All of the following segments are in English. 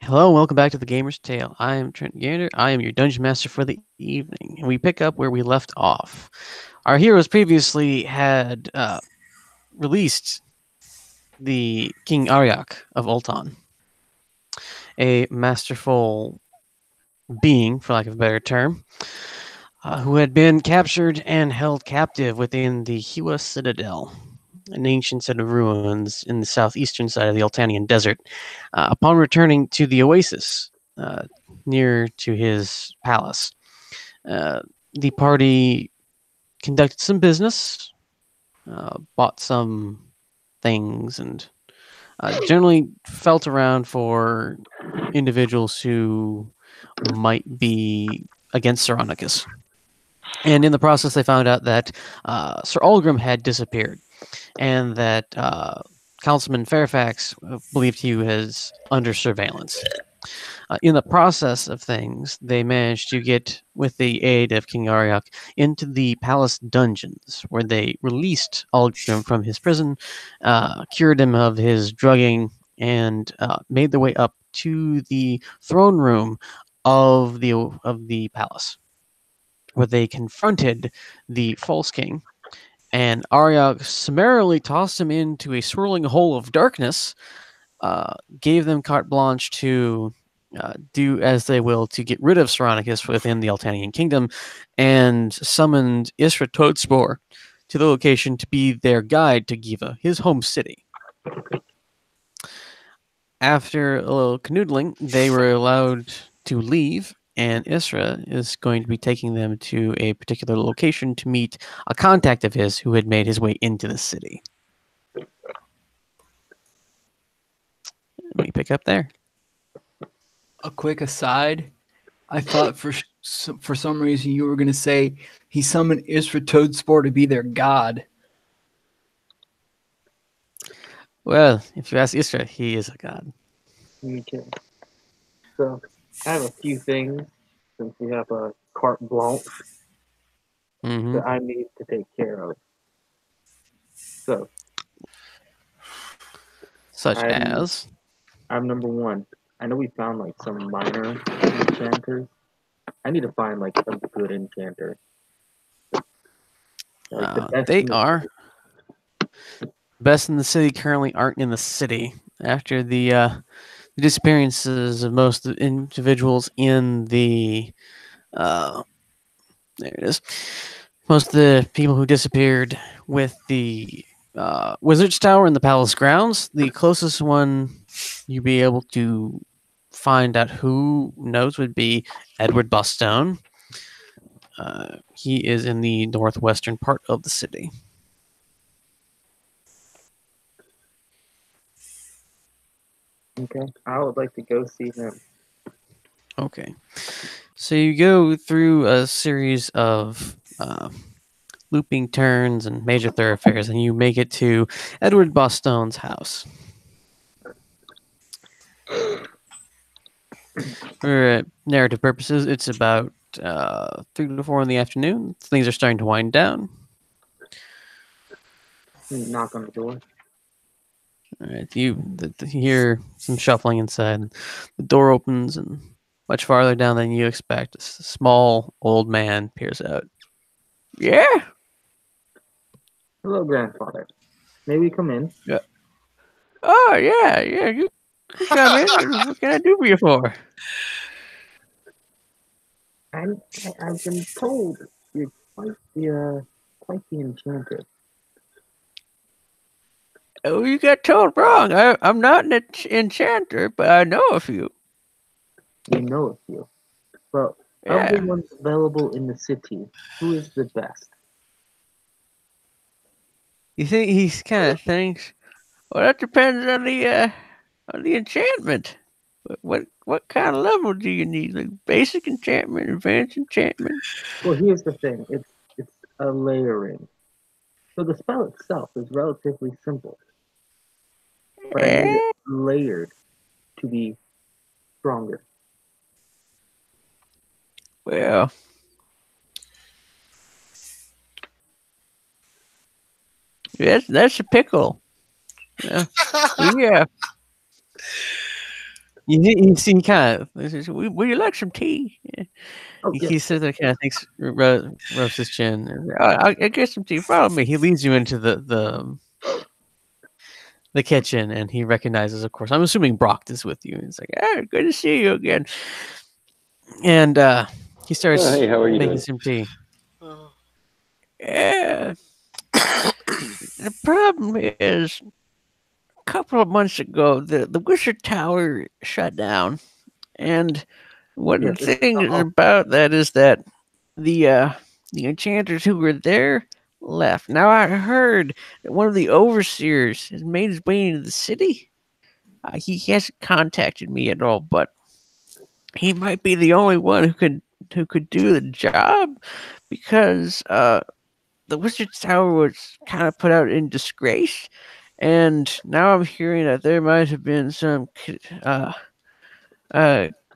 Hello and welcome back to the Gamer's Tale. I am Trent Gander. I am your dungeon master for the evening, and we pick up where we left off. Our heroes previously had released the King Aryak of Ultan, a masterful being, for lack of a better term, who had been captured and held captive within the Hiwa Citadel, an ancient set of ruins in the southeastern side of the Ultanian desert. Upon returning to the oasis uh, near to his palace, uh, the party conducted some business, bought some things, and generally felt around for individuals who might be against Saronicus. And in the process, they found out that Sir Algrim had disappeared, and that Councilman Fairfax believed he was under surveillance. In the process of things, they managed to get, with the aid of King Aryak, into the palace dungeons, where they released Algrim from his prison, cured him of his drugging, and made their way up to the throne room of the palace, where they confronted the false king, and Aryak summarily tossed him into a swirling hole of darkness, gave them carte blanche to do as they will to get rid of Saronicus within the Altanian kingdom, and summoned Isra Toadspore to the location to be their guide to Giva, his home city. After a little canoodling, they were allowed to leave, and Isra is going to be taking them to a particular location to meet a contact of his who had made his way into the city. Let me pick up there. A quick aside, I thought for some reason you were going to say he summoned Isra Toadspore to be their god. Well, if you ask Isra, he is a god. Me too. So, I have a few things since we have a carte blanche that I need to take care of. So, Such as? I'm number one. I know we found like some minor enchanters. I need to find like a good enchanter. Like the best They are. Best in the city currently aren't in the city. After the disappearances of most of the individuals in the there it is. Most of the people who disappeared with the Wizard's Tower in the palace grounds, the closest one you'd be able to find out who knows would be Edward Bostone. He is in the northwestern part of the city. Okay, I would like to go see him. Okay. So you go through a series of looping turns and major thoroughfares, and you make it to Edward Bostone's house. For narrative purposes, it's about 3 to 4 in the afternoon. Things are starting to wind down. Knock on the door. All right, you hear some shuffling inside. The door opens, and much farther down than you expect, a small old man peers out. Yeah? Hello, grandfather. May we come in? Yeah. Oh, yeah. You come in. What can I do for you for? I've been told you're quite the enchanter. Oh, you got told wrong. I'm not an enchanter, but I know a few. You know a few. Well, of the ones available in the city, who is the best? You think he kind of thinks? Well, that depends on the enchantment. What kind of level do you need? Like basic enchantment, advanced enchantment? Well, here's the thing. It's a layering. So the spell itself is relatively simple. But I need it layered to be stronger. Well, that's a pickle. Yeah. You see, kind of. Would you like some tea? Yeah. Oh yes, He sits there, kind of thinks, rubs his chin. I get some tea. Follow me. He leads you into the kitchen, and he recognizes, of course. I'm assuming Brock is with you. He's like, good to see you again. And he Oh, starts hey, how are you making doing? some tea. Yeah. The problem is, a couple of months ago, the Wizard Tower shut down, and what the yes. thing is about that is that the the enchanters who were there left. Now I heard that one of the overseers has made his way into the city. He hasn't contacted me at all, but he might be the only one who could do the job because the Wizard's Tower was kind of put out in disgrace, and now I'm hearing that there might have been some uh,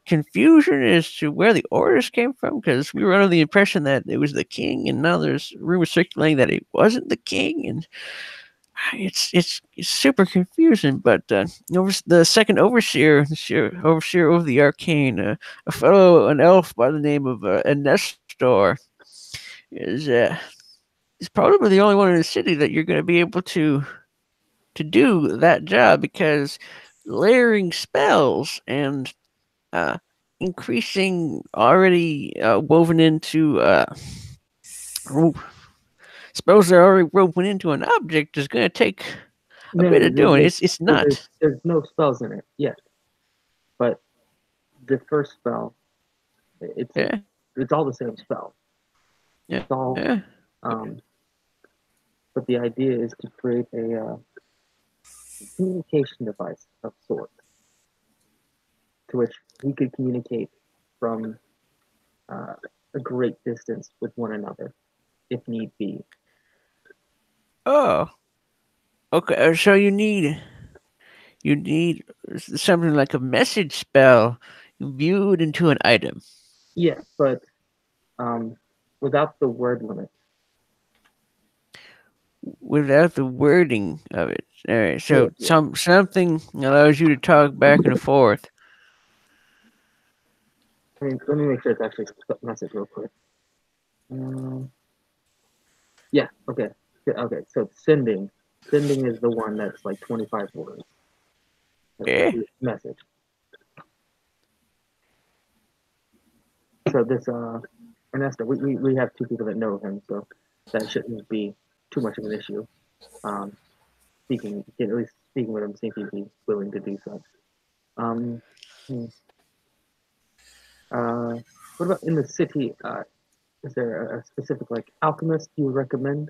confusion as to where the orders came from because we were under the impression that it was the king, and now there's rumors circulating that it wasn't the king, and it's super confusing. But the second overseer, overseer of the arcane, a fellow, an elf by the name of Nestor, is is probably the only one in the city that you're going to be able to do that job because layering spells and uh, increasing already woven into spells that are already woven into an object is going to take a No, bit no, of doing. It's so there's not. there's no spells in it yet, but the first spell, it's Yeah, it's all the same spell. yeah, It's all, yeah. um, but the idea is to create a communication device of sorts to which we could communicate from uh, a great distance with one another if need be. Oh, okay. So you need something like a message spell viewed into an item Yeah, but um, without the word limit. without the wording of it. All right. Yeah, So yeah. something allows you to talk back and forth. I mean, let me make sure it's actually a message real quick. Um, yeah, okay. Yeah, okay, so sending. Sending is the one that's like 25 words. That's Yeah. the message. So this Ernesto, we have two people that know him, so that shouldn't be too much of an issue. Um, speaking at least speaking with him, seeing if he'd be willing to do so. Um, hmm, what about in the city? Is there a specific like alchemist you would recommend?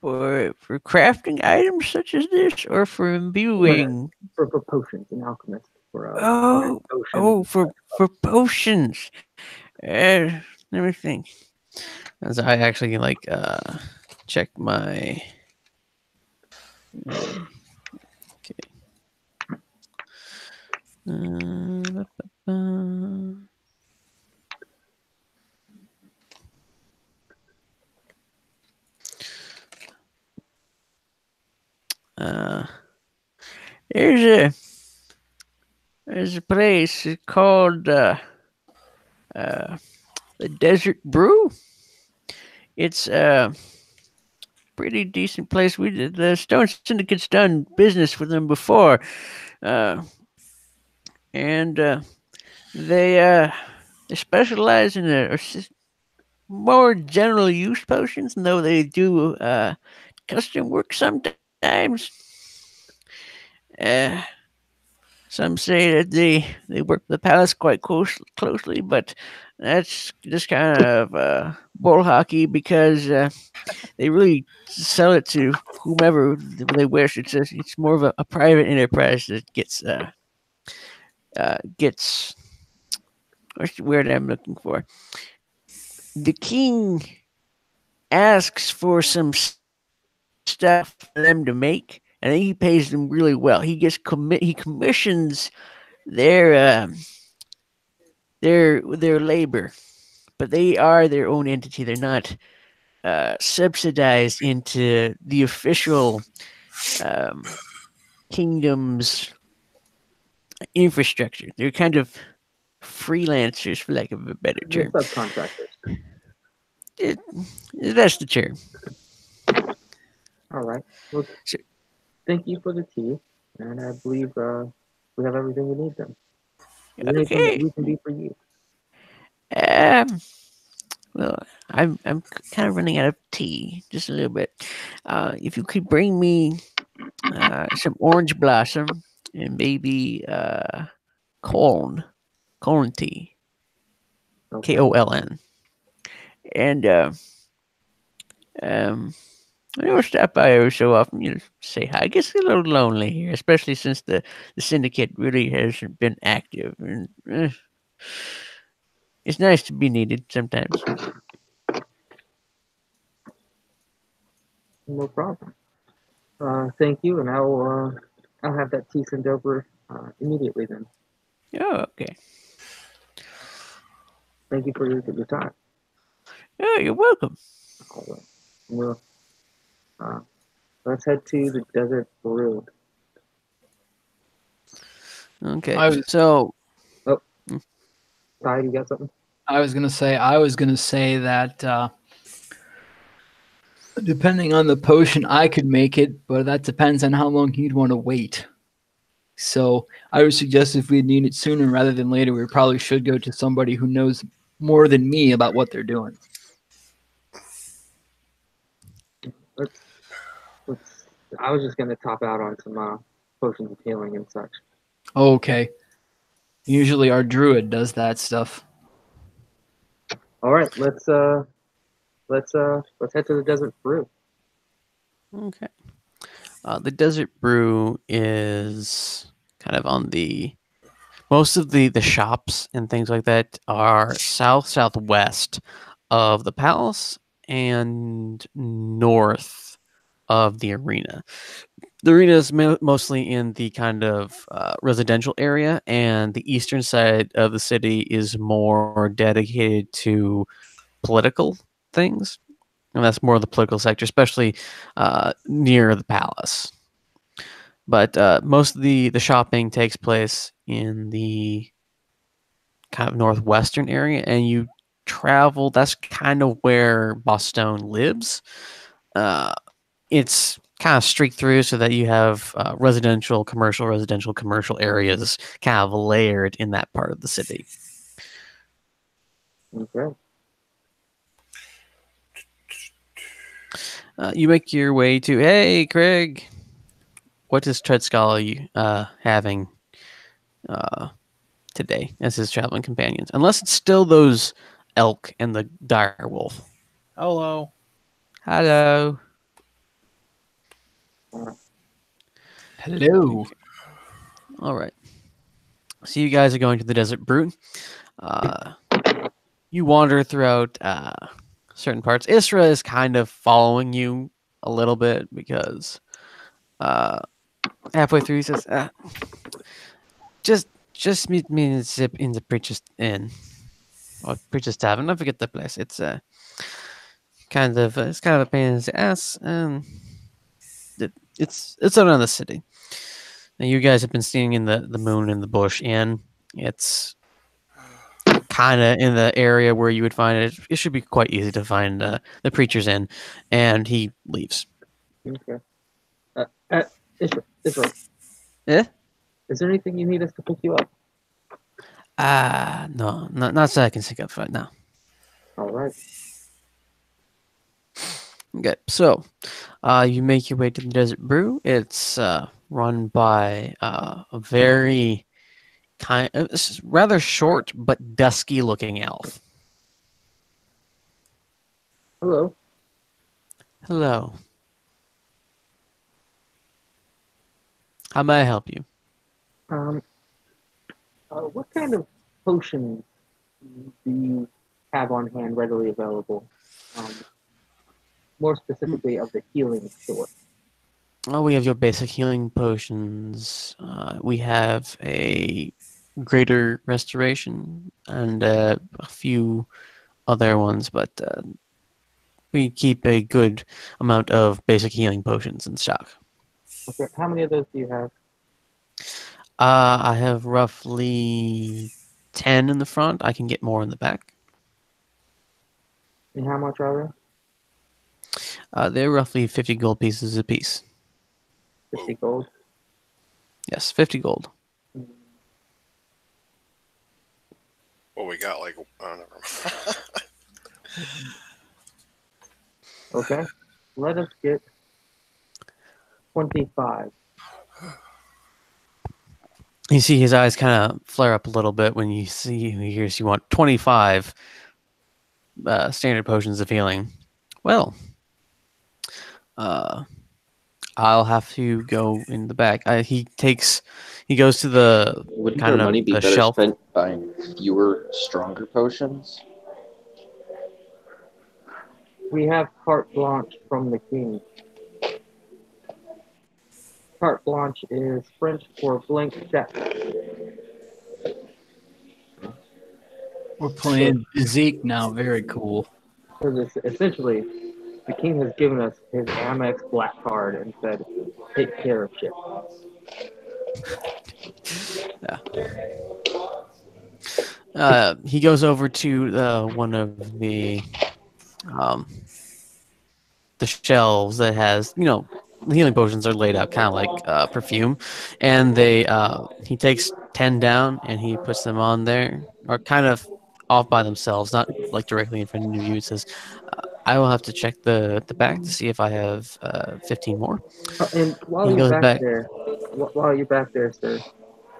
For crafting items such as this, or for No, no, imbuing. for potions, an alchemist for Oh, potion. oh, for potions. Let me think. As I actually like check my. Okay. Uh, uh, there's a there's a place called uh, the Desert Brew. It's a pretty decent place. We did the Stone Syndicate's done business with them before, uh, and they uh, they specialize in more general use potions, and though they do custom work sometimes. Uh, some say that they work with the palace quite closely, but that's just kind of bull hockey because they really sell it to whomever they wish. It's more of a private enterprise that gets what's the word I'm looking for? The king asks for some stuff for them to make, and then he pays them really well. He commissions their their labor, but they are their own entity. They're not subsidized into the official um, kingdom's infrastructure. They're kind of freelancers, for lack of a better They're term. subcontractors. It, that's the term. All right. Well, So, thank you for the tea, and I believe we have everything we need then. Is there anything that okay. we can do for you? Um, well, I'm kind of running out of tea, just a little bit. If you could bring me some orange blossom and maybe corn, corn tea, Okay. KOLN, and um, I don't stop by every so often. You know, say hi. It gets a little lonely here, especially since the syndicate really hasn't been active, and it's nice to be needed sometimes. No problem. Thank you, and I'll have that tea sent over immediately then. Oh, okay. Thank you for your time. Oh, you're welcome. All right. Well, uh, let's head to the Desert Brew. Okay, I was so Oh, mm, Ty, you got something? I was gonna say that depending on the potion, I could make it, but that depends on how long you'd want to wait. So I would suggest if we need it sooner rather than later, we probably should go to somebody who knows more than me about what they're doing. Let's let's. I was just gonna top out on some potions of healing and such. Okay. Usually our druid does that stuff. All right, let's head to the Desert Brew. okay. The Desert Brew is kind of on the most of the shops and things like that are southwest of the palace and north of the arena. The arena is mostly in the kind of residential area, and the eastern side of the city is more dedicated to political things, and that's more of the political sector, especially near the palace. But most of the shopping takes place in the kind of northwestern area, and you travel. That's kind of where Boston lives. Uh, it's kind of streaked through so that you have residential, commercial areas kind of layered in that part of the city. Okay. You make your way to, hey, Craig, what is Treadskull having uh, today as his traveling companions? Unless it's still those elk and the dire wolf. Hello. Hello. Hello. Okay. All right. So you guys are going to the Desert Brew. Uh, you wander throughout certain parts. Isra is kind of following you a little bit because uh, halfway through he says, "Just meet me in the preacher's inn or preacher's tavern. I forget the place. It's it's kind of a pain in the ass. It's around the city. Now you guys have been staying in the Moon in the Bush Inn. It's kind of in the area where you would find it. It should be quite easy to find the preacher's inn, and he leaves. Okay. Uh, uh, Israel, Eh? is there anything you need us to pick you up? No, not so I can think of right now. All right. Okay, so you make your way to the Desert Brew. It's run by a very rather short but dusky looking elf. Hello. Hello. How may I help you? Um, what kind of potions do you have on hand readily available? Um, more specifically of the healing sort. Oh, we have your basic healing potions. We have a greater restoration and a few other ones, but we keep a good amount of basic healing potions in stock. Okay. How many of those do you have? I have roughly 10 in the front. I can get more in the back. And how much are They're roughly 50 gold pieces apiece. they? 50 gold. Yes, 50 gold. Well, we got like, oh, never mind. Okay. Let us get 25. You see his eyes kind of flare up a little bit when you see he hears you want 25 standard potions of healing. Well, uh, I'll have to go in the back. He goes to the Wouldn't our kind money of be the better shelf. spent buying fewer, stronger potions? We have carte blanche from the king. Carte blanche is French for blank check. We're playing Zeke now. Very cool. Because essentially, the king has given us his Amex black card and said, take care of shit. He goes over to one of um, the shelves that has, the healing potions are laid out kind of like perfume, and he takes 10 down and he puts them on there, or kind of off by themselves, not like directly in front of you. It says, I will have to check the back to see if I have 15 more. And while He you're goes back back. there, sir,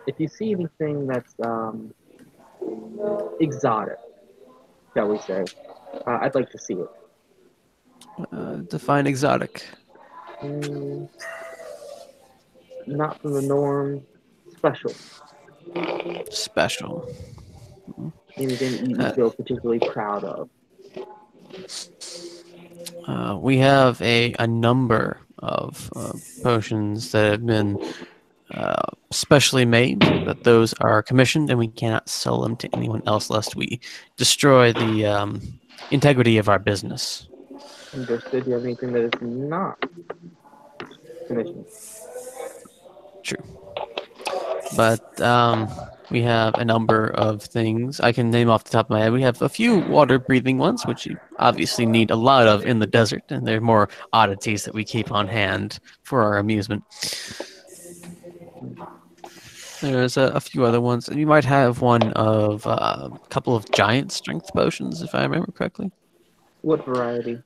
if you see anything that's exotic, shall we say, I'd like to see it. Define exotic. Mm, not from the norm, special. Special. Anything that you Uh, feel particularly proud of. we have a number of potions that have been specially made, but those are commissioned and we cannot sell them to anyone else lest we destroy the integrity of our business. Understood. Do you have anything that is not commissioned? True. But we have a number of things I can name off the top of my head. We have a few water-breathing ones, which you obviously need a lot of in the desert, and they're more oddities that we keep on hand for our amusement. There's a few other ones. You might have one of a couple of giant strength potions, if I remember correctly. What variety?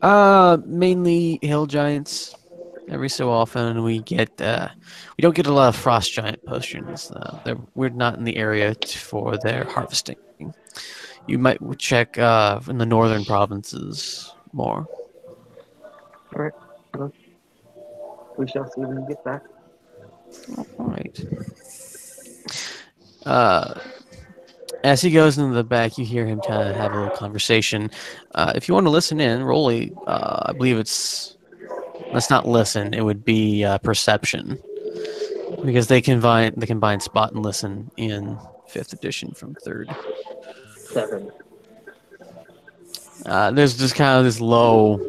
Mainly hill giants. Every so often we don't get a lot of frost giant potions. We're not in the area for their harvesting. You might check in the northern provinces more. All right. Well, we shall see when we get back. All right. As he goes into the back, you hear him kind of have a little conversation. If you want to listen in, I believe let's not listen. It would be perception, because they combine spot and listen in 5th edition from 3rd. 7. There's just kind of this low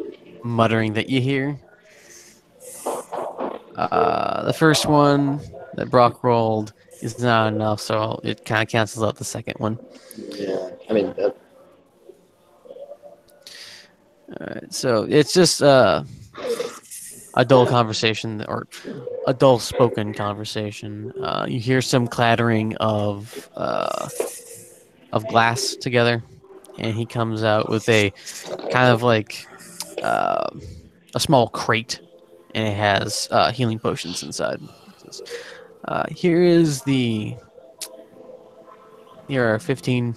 muttering that you hear. The first one that Brock rolled is not enough, so it kind of cancels out the second one. Yeah, I mean, Alright, so it's just a dull conversation, or a dull spoken conversation. You hear some clattering of glass together, and he comes out with a kind of like uh, a small crate, and it has healing potions inside. It says, here are 15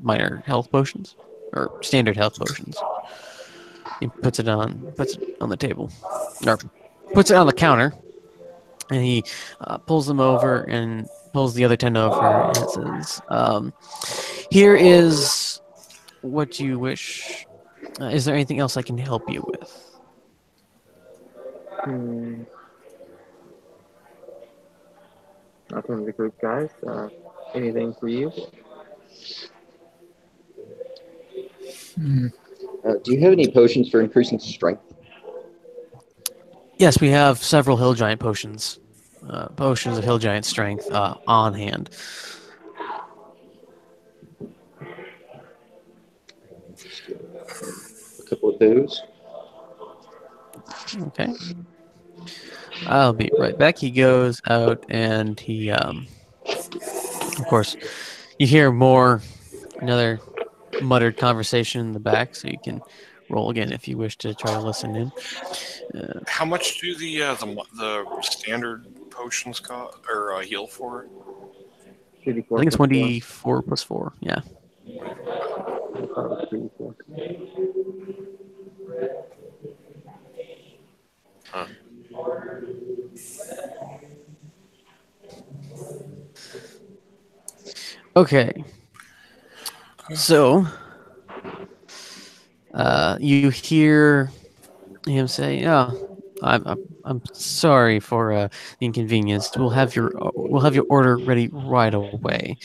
minor health potions, or standard health potions. He puts it on the table, or puts it on the counter, and he pulls them over and pulls the other 10 over, and it says, here is what you wish. Is there anything else I can help you with? Hmm. Not from the group, guys. Anything for you? do you have any potions for increasing strength? Yes, we have several hill giant potions. potions of Hill Giant strength on hand. Just get a couple of those. Okay. I'll be right back. He goes out and he, of course, you hear another muttered conversation in the back, so you can roll again if you wish to try to listen in. How much do the standard potions cost or heal for? I 34 think it's plus 4. 1d4 plus 4. Yeah. I thought it was 34. Huh. Okay. So, you hear him say, "Oh, I'm sorry for the inconvenience. We'll have your order ready right away."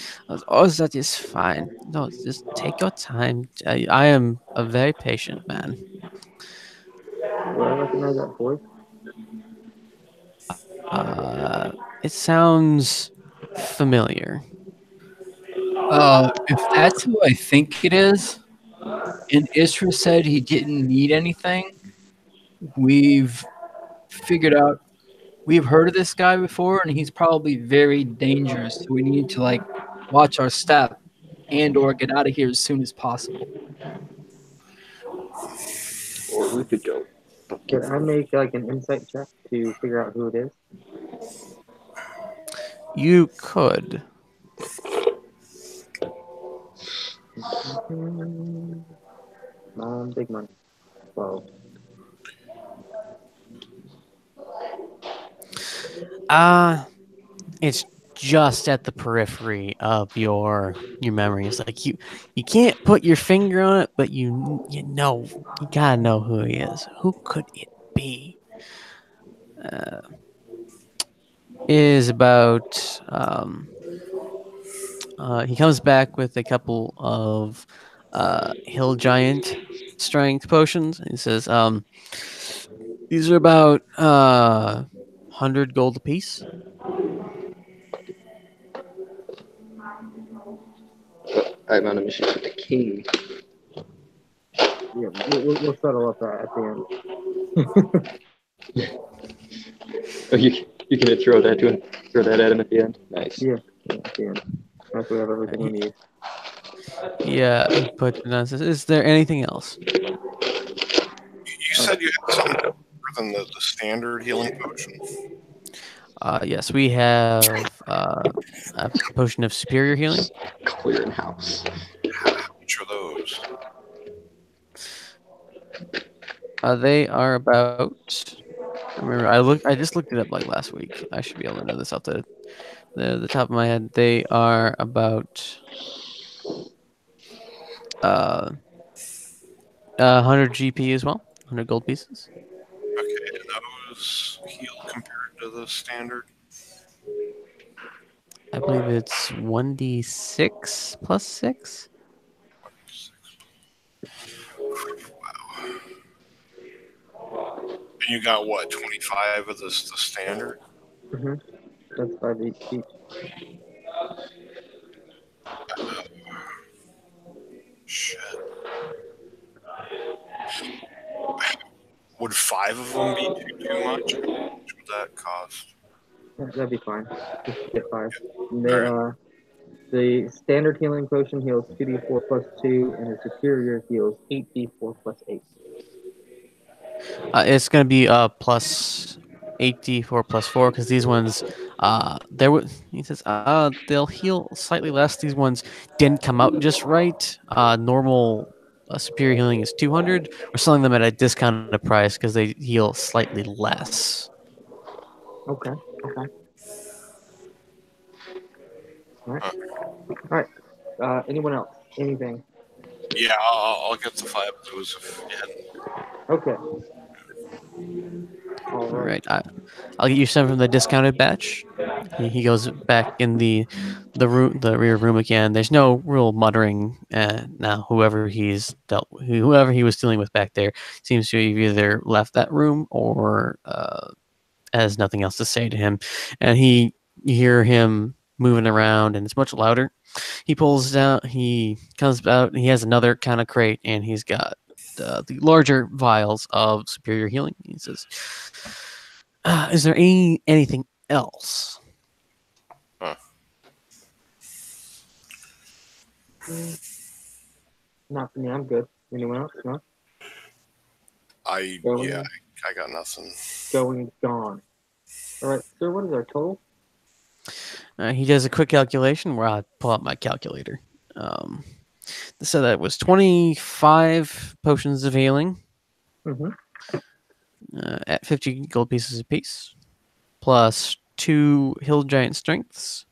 Oh, that is fine. No, just take your time. I am a very patient man. Do I recognize that voice? It sounds familiar. If that's who I think it is, and Isra said he didn't need anything, we've figured out we've heard of this guy before, and he's probably very dangerous. So we need to like watch our step and or get out of here as soon as possible. Or we could go. Can I make like an insight check to figure out who it is? You could. Big money. 12. It's just at the periphery of your memory. It's like you can't put your finger on it, but you gotta know who he is. Who could it be? Is about he comes back with a couple of hill giant strength potions. He says, these are about 100 gold apiece. I'm on a mission with the king. Yeah, we'll settle up that at the end. Oh, you can throw that at him at the end. Nice. Yeah, at the end. Once we have everything we need. Yeah, he puts it on. Says, is there anything else? You said you had something better than the standard healing potion. Yes, we have a potion of superior healing. Clearing house. How much are those? They are about. I remember, I just looked it up like last week. I should be able to know this off the top of my head. They are about 100 GP as well, 100 gold pieces. Okay, and those heal compared to the standard. I believe it's 1d6 plus 6. And you got what, 25 of the standard? Mm-hmm. That's 5 each. Shit. Would 5 of them be too much? How much would that cost? Yeah, that'd be fine. Just get 5. And Alright. the standard healing potion heals 2d4 plus 2, and the superior heals 8d4 plus 8. It's gonna be plus 8d4 plus 4 because these ones, he says, they'll heal slightly less. These ones didn't come out just right. Normal superior healing is 200. We're selling them at a discounted price because they heal slightly less. Okay. Alright. Anyone else? Anything? Yeah, I'll get the 5 of those if you hadn't. Okay. All right, I'll get you some from the discounted batch. He goes back in the rear room again. There's no real muttering now. Whoever he was dealing with back there seems to have either left that room or has nothing else to say to him, and you hear him moving around, and it's much louder. He pulls down. He comes out. And he has another kind of crate, and he's got the larger vials of superior healing. He says, "Is there anything else?" Huh. Not for me. I'm good. Anyone else? No. I got nothing. Going gone. All right, sir. What is our total? He does a quick calculation where I pull out my calculator. So that was 25 potions of healing Mm-hmm. at 50 gold pieces apiece, plus 2 hill giant strengths.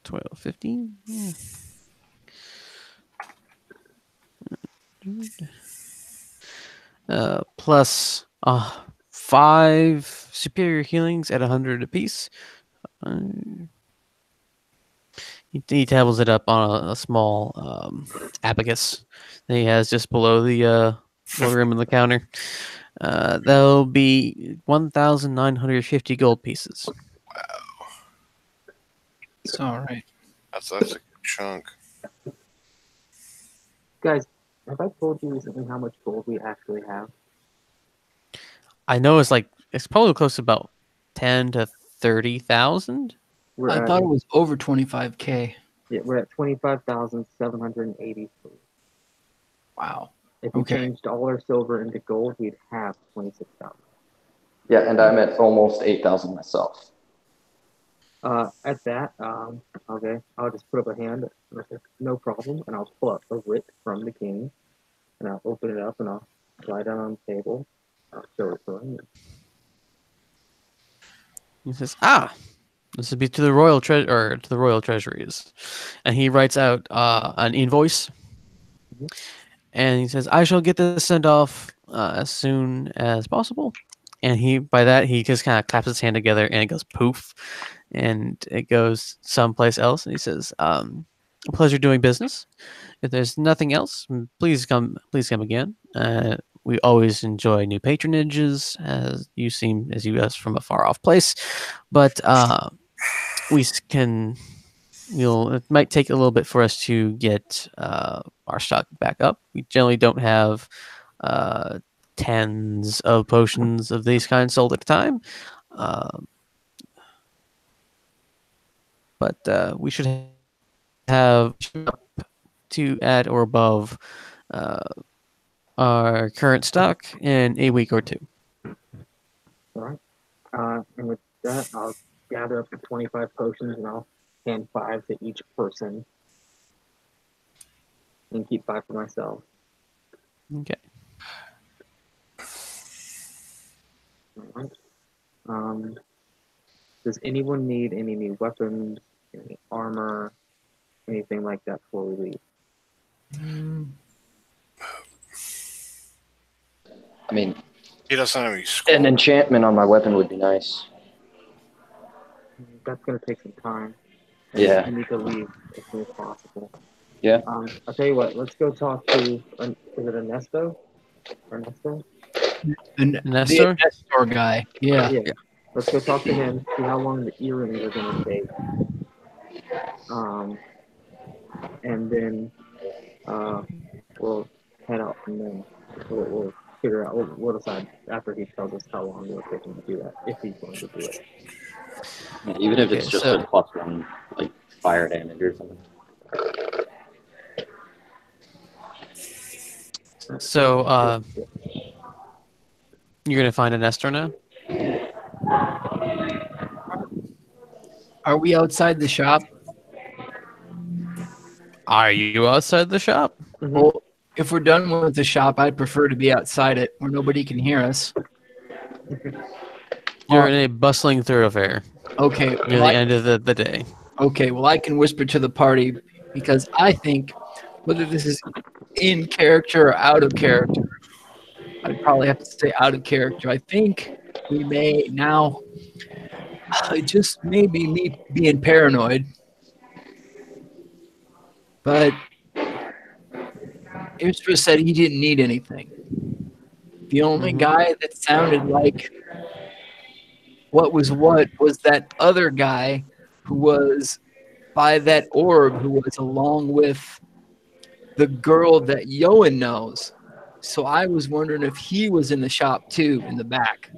12, 15. Yeah. Plus 5 superior healings at 100 apiece. He tabbles it up on a small abacus that he has just below the rim of the counter. That'll be 1,950 gold pieces. Wow, It's all right. that's a good chunk. Guys, have I told you recently how much gold we actually have? I know it's probably close to about 10 to 30,000. I thought it was over 25K. Yeah, we're at 25,783. Wow. If we Okay. changed all our silver into gold, we'd have 26,000. Yeah, and I'm at almost 8,000 myself. At that, okay, I'll just put up a hand. No problem, and I'll pull up a writ from the king, and I'll open it up, and I'll lie down on the table. I'll show it to him. He says, this would be to the royal treasuries," and he writes out an invoice, and he says, "I shall get this sent off as soon as possible." And he just kind of claps his hand together, and it goes poof, and it goes someplace else. And he says, "A pleasure doing business. If there's nothing else, please come again. We always enjoy new patronages, as you asked from a far off place, but it might take a little bit for us to get our stock back up. We generally don't have tens of potions of these kinds sold at a time, but we should have up to at or above our current stock in a week or two." All right. And with that, I'll gather up the 25 potions, and I'll hand 5 to each person, and keep 5 for myself. Okay. All right. Does anyone need any new weapons, any armor, anything like that before we leave? I mean, He doesn't have any scroll. an enchantment on my weapon would be nice. That's going to take some time. Yeah. I need to leave as soon as possible. Yeah. I'll tell you what. Let's go talk to. Is it Ernesto? Ernesto? The Nestor? Nestor guy. Yeah. Yeah. Let's go talk to him. See how long the earrings are going to take. And then we'll head out from there. We'll figure out. We'll decide after he tells us how long it'll take him to do that, if he's going to do it. Yeah, even if it's Okay, just so- a +1 like fire damage or something. So, you're gonna find a Nestor now? Are we outside the shop? Are you outside the shop? Well, if we're done with the shop, I'd prefer to be outside it where nobody can hear us. You're in a bustling thoroughfare Okay. near Well, the end of the day. Okay, well, I can whisper to the party because I think whether this is in character or out of character, I'd probably have to stay out of character. I think we may now, it just may be me being paranoid, but Istra said he didn't need anything. The only guy that sounded like what was that other guy who was by that orb, who was along with the girl that Yoan knows. So I was wondering if he was in the shop too, in the back.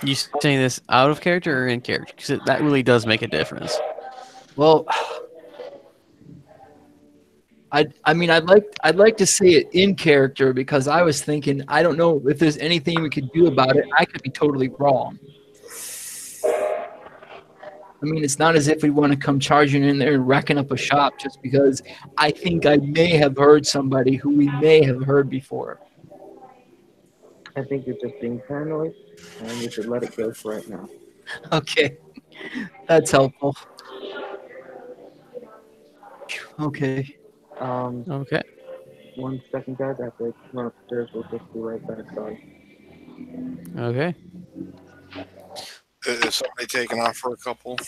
You saying this out of character or in character? Because that really does make a difference. Well, I mean, I'd like to say it in character because I was thinking I don't know if there's anything we could do about it. I could be totally wrong. I mean, it's not as if we want to come charging in there and wrecking up a shop just because I think I may have heard somebody who we may have heard before. I think you're just being paranoid, and we should let it go for right now. Okay, that's helpful. Okay. Okay. 1 second, guys. I have to run upstairs. We'll just be right back. Sorry. Okay. Is somebody taking off for a couple?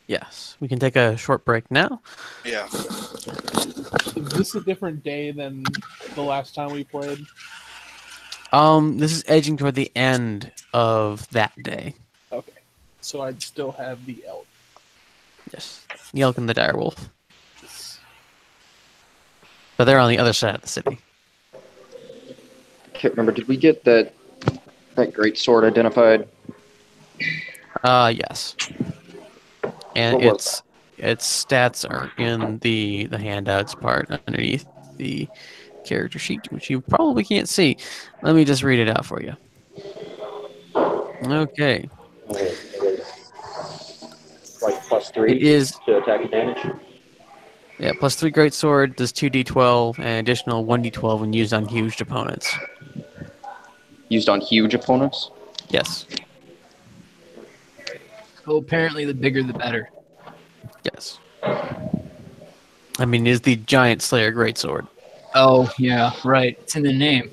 Yes. We can take a short break now. Yeah. Is this a different day than the last time we played? This is edging toward the end of that day. Okay. So I'd still have the elk. Yes. The elk and the direwolf. But they're on the other side of the city. Can't remember. Did we get that great sword identified? Yes. And What was its stats are in the handouts part underneath the character sheet, which you probably can't see. Let me just read it out for you. Okay. Like +3 It is to attack advantage. Yeah, +3 great sword does 2d12 and additional 1d12 when used on huge opponents. Used on huge opponents. Yes. So apparently, the bigger the better. Yes. I mean, is the giant slayer greatsword. Oh yeah, right. It's in the name,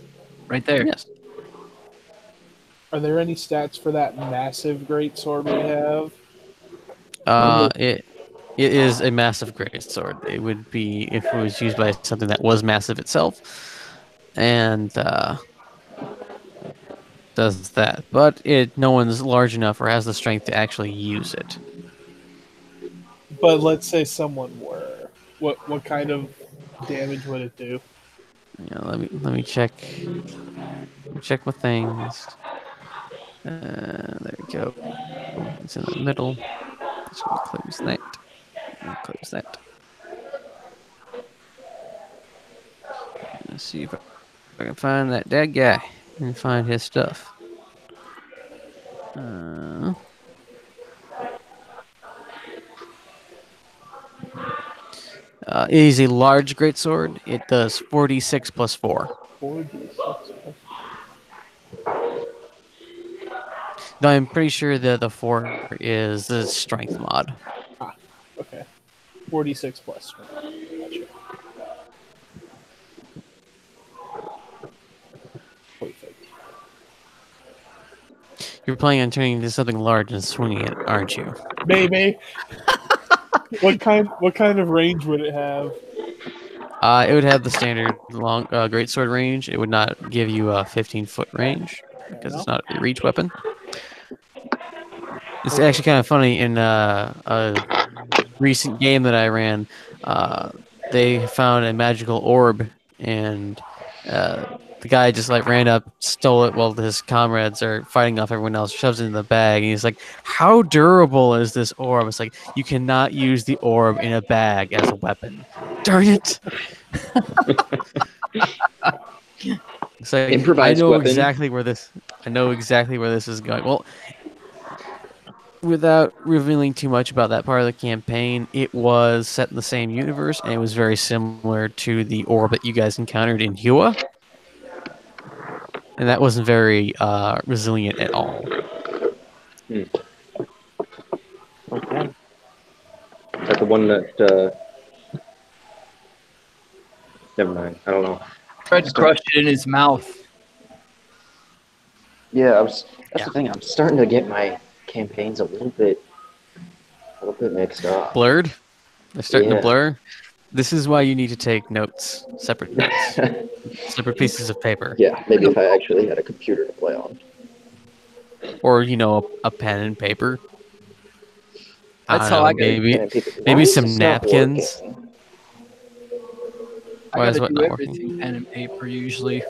right there. Yes. Are there any stats for that massive great sword we have? It is a massive greatsword. It would be if it was used by something that was massive itself, and does that. But no one's large enough or has the strength to actually use it. But let's say someone were. What kind of damage would it do? Yeah, let me check my things. There we go. It's in the middle. Just gonna close that. Close that. Let's see if I can find that dead guy and find his stuff. It is a large greatsword. It does 46 plus 4. 4d6. No, I'm pretty sure that the 4 is the strength mod. Ah, okay. 46 plus. Gotcha. Perfect. You're planning on turning into something large and swinging it, aren't you? Maybe. What kind of range would it have? It would have the standard long greatsword range. It would not give you a 15-foot range because it's not a reach weapon. It's actually kind of funny. In a recent game that I ran, they found a magical orb, and the guy just like ran up, stole it while his comrades are fighting off everyone else, shoves it in the bag, and he's like, "How durable is this orb?" It's like, you cannot use the orb in a bag as a weapon. Darn it! It's like, Improvised I know weapon. exactly where this is going. Well, without revealing too much about that part of the campaign, it was set in the same universe, and it was very similar to the orb that you guys encountered in Hua. And that wasn't very resilient at all. Hmm. Okay. Is that the one that? Never mind. I don't know. Tried to crush it in his mouth. Yeah, That's the thing. I'm starting to get my campaigns a little bit mixed up. Blurred? They're starting to Yeah. blur. This is why you need to take notes, separate notes, separate pieces of paper, Yeah, maybe if I actually had a computer to play on. or a pen and paper. I That's don't how know, I got. Pen and paper. maybe Why is some this not napkins. working? I Why got is to what do not working? everything pen and paper usually.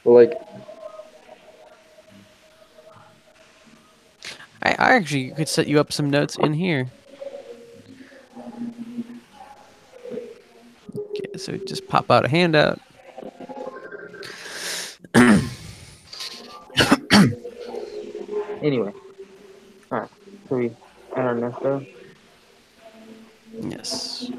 Well, like, I actually could set you up some notes in here. Okay, so just pop out a handout. Anyway, all right. So we at our nest. Yes.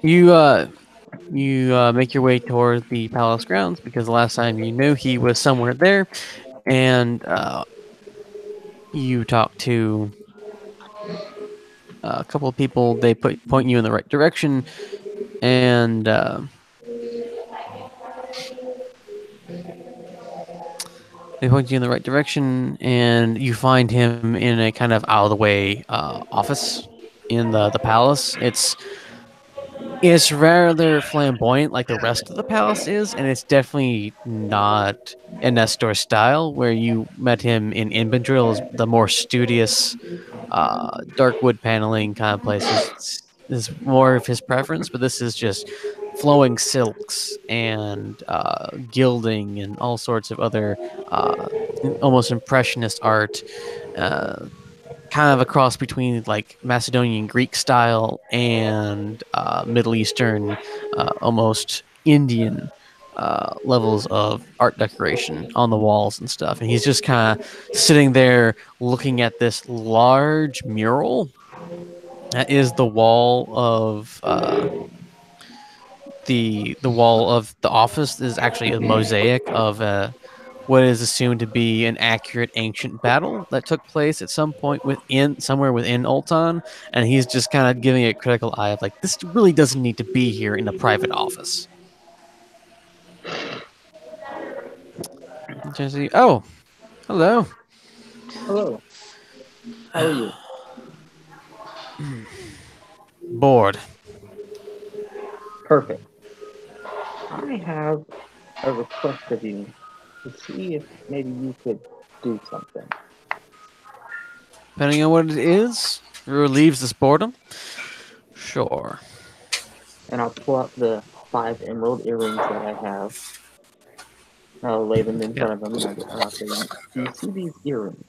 You make your way toward the palace grounds because the last time you knew he was somewhere there, and you talk to a couple of people. They point you in the right direction, and they point you in the right direction, and you find him in a kind of out of the way office in the palace. It's rather flamboyant, like the rest of the palace is, and it's definitely not in Nestor style, where you met him in Invendril, is the more studious, dark wood paneling kind of places. Is more of his preference, but this is just flowing silks and gilding and all sorts of other uh, almost impressionist art. Uh, Kind of a cross between like Macedonian Greek style and Middle Eastern, almost Indian levels of art decoration on the walls and stuff. And he's just kind of sitting there looking at this large mural that is the wall of the wall of the office is actually a mosaic of what is assumed to be an accurate ancient battle that took place at some point within somewhere within Ulton, and he's just kind of giving it a critical eye of like this really doesn't need to be here in a private office. Jesse, oh, hello. Hello. How are you? Bored. Perfect. I have a request of you to see if maybe you could do something. Depending on what it is, it relieves this boredom. Sure. And I'll pull out the 5 emerald earrings that I have. I'll lay them in Yeah. front of him, and I'll say, "Do you see these earrings?"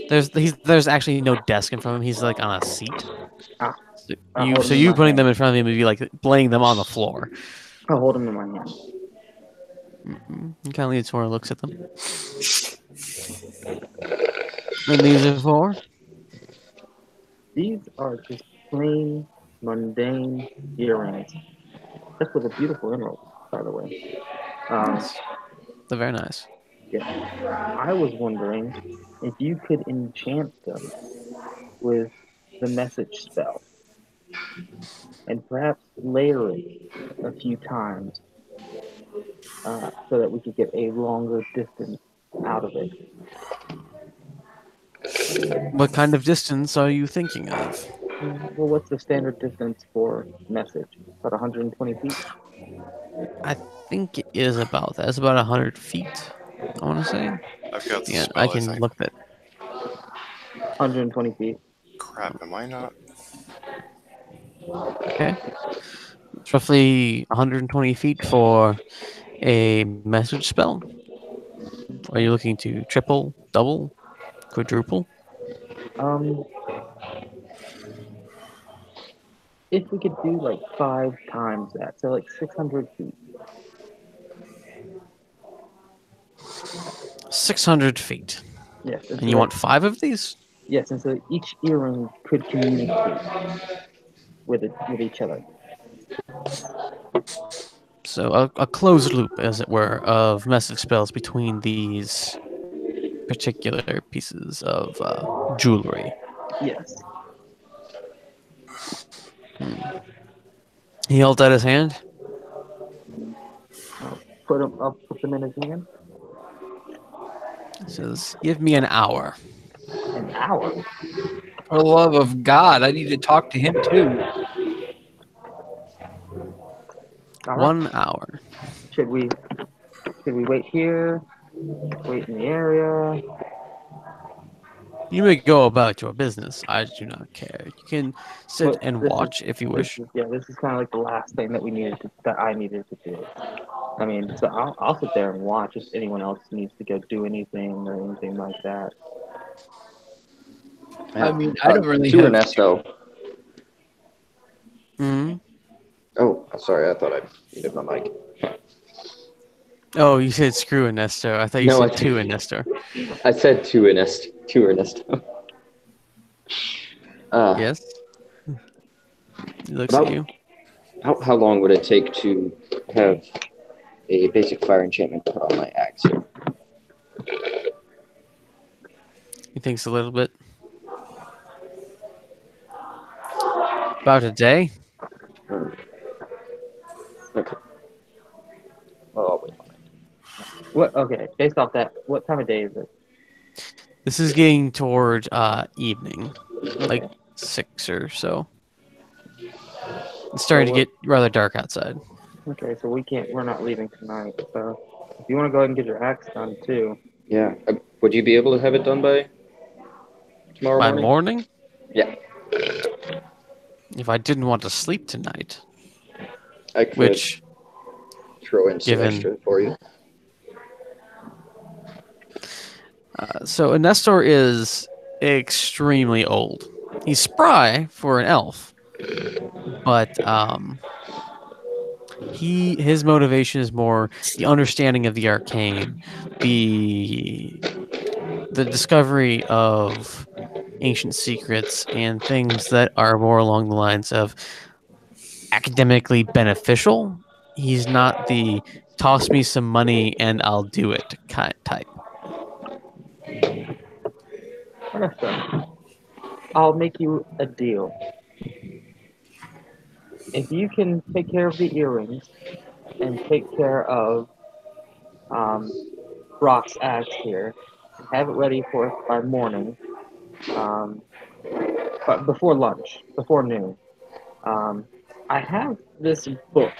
There's actually no desk in front of him. He's like on a seat. Ah, So I'll hold them in you my putting hand. them in front of him would be like laying them on the floor. I'll hold them in my hand. He kind of leans forward and looks at them. And these are for? These are just plain, mundane earrings, just with a beautiful emerald, by the way. Nice. They're very nice. Yeah. I was wondering if you could enchant them with the message spell, and perhaps layer it a few times so that we could get a longer distance out of it. What kind of distance are you thinking of? Well, what's the standard distance for message? About 120 feet? I think it is about that. It's about 100 feet, I want to say. I've got the Yeah, I spell, I can think. look that. 120 feet. Crap, am I not? Okay. It's roughly 120 feet for a message spell. Are you looking to triple, double, quadruple? Um, if we could do like 5 times that, so like 600 feet. 600 feet. Yes, and And so you that want 5 of these? yes, and so each earring could communicate with each other. So a closed loop, as it were, of message spells between these particular pieces of jewelry. Yes. He held out his hand. I'll put them in his hand. He says, "Give me an hour." An hour. For the love of God, I need to talk to him too. All right. 1 hour. Should we wait here? Wait in the area? You may go about your business. I do not care. You can sit But and this is watch if you wish. this is kind of like the last thing that I needed to do. I mean, so I'll sit there and watch if anyone else needs to go do anything or anything like that. I mean, I don't really to have. Ernesto. Hmm. Oh, sorry. I thought I muted my mic. Oh, you said screw Ernesto. I thought you No, I said to Ernesto. I said to Ernesto. To Ernesto. Yes. He looks at About you. how long would it take to have a basic fire enchantment put on my axe here? He thinks a little bit. About a day. Okay. Well, I'll wait. What? Okay, based off that, what time of day is it? This is getting toward evening, like Okay. 6 or so. It's starting to what- get rather dark outside. Okay, so we're not leaving tonight. So if you want to go ahead and get your axe done too. Yeah. Would you be able to have it done by tomorrow By morning? morning, Yeah. if I didn't want to sleep tonight, I could which, throw in some given extra for you. so Nestor is extremely old. He's spry for an elf, but his motivation is more the understanding of the arcane, the discovery of ancient secrets, and things that are more along the lines of academically beneficial. He's not the toss me some money and I'll do it kind type. Understood. I'll make you a deal. If you can take care of the earrings and take care of Brock's axe here, and have it ready for us by morning, but before lunch, before noon. I have this book.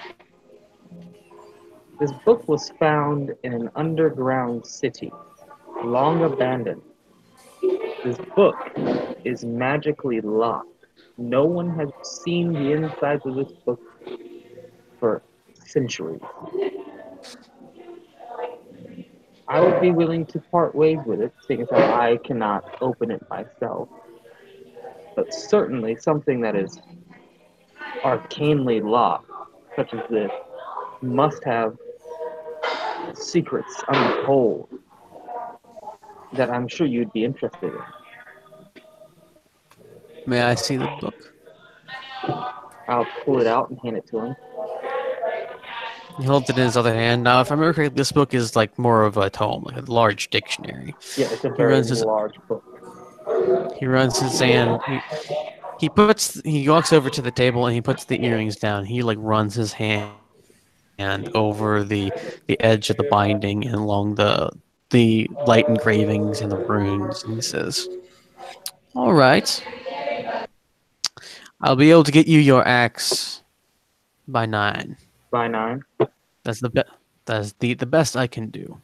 This book was found in an underground city, long abandoned. This book is magically locked. No one has seen the insides of this book for centuries. I would be willing to part ways with it, seeing as how I cannot open it myself. But certainly something that is arcanely locked, such as this, must have secrets untold that I'm sure you'd be interested in. May I see the book? I'll pull it out and hand it to him. He holds it in his other hand. Now, if I remember correctly, this book is like more of a tome, like a large dictionary. Yeah, it's a He very runs his large book. hand. He walks over to the table and he puts the earrings down. He like runs his hand over the edge of the binding and along the light engravings and the runes, and he says, "All right, I'll be able to get you your axe by 9. By 9. That's the best I can do.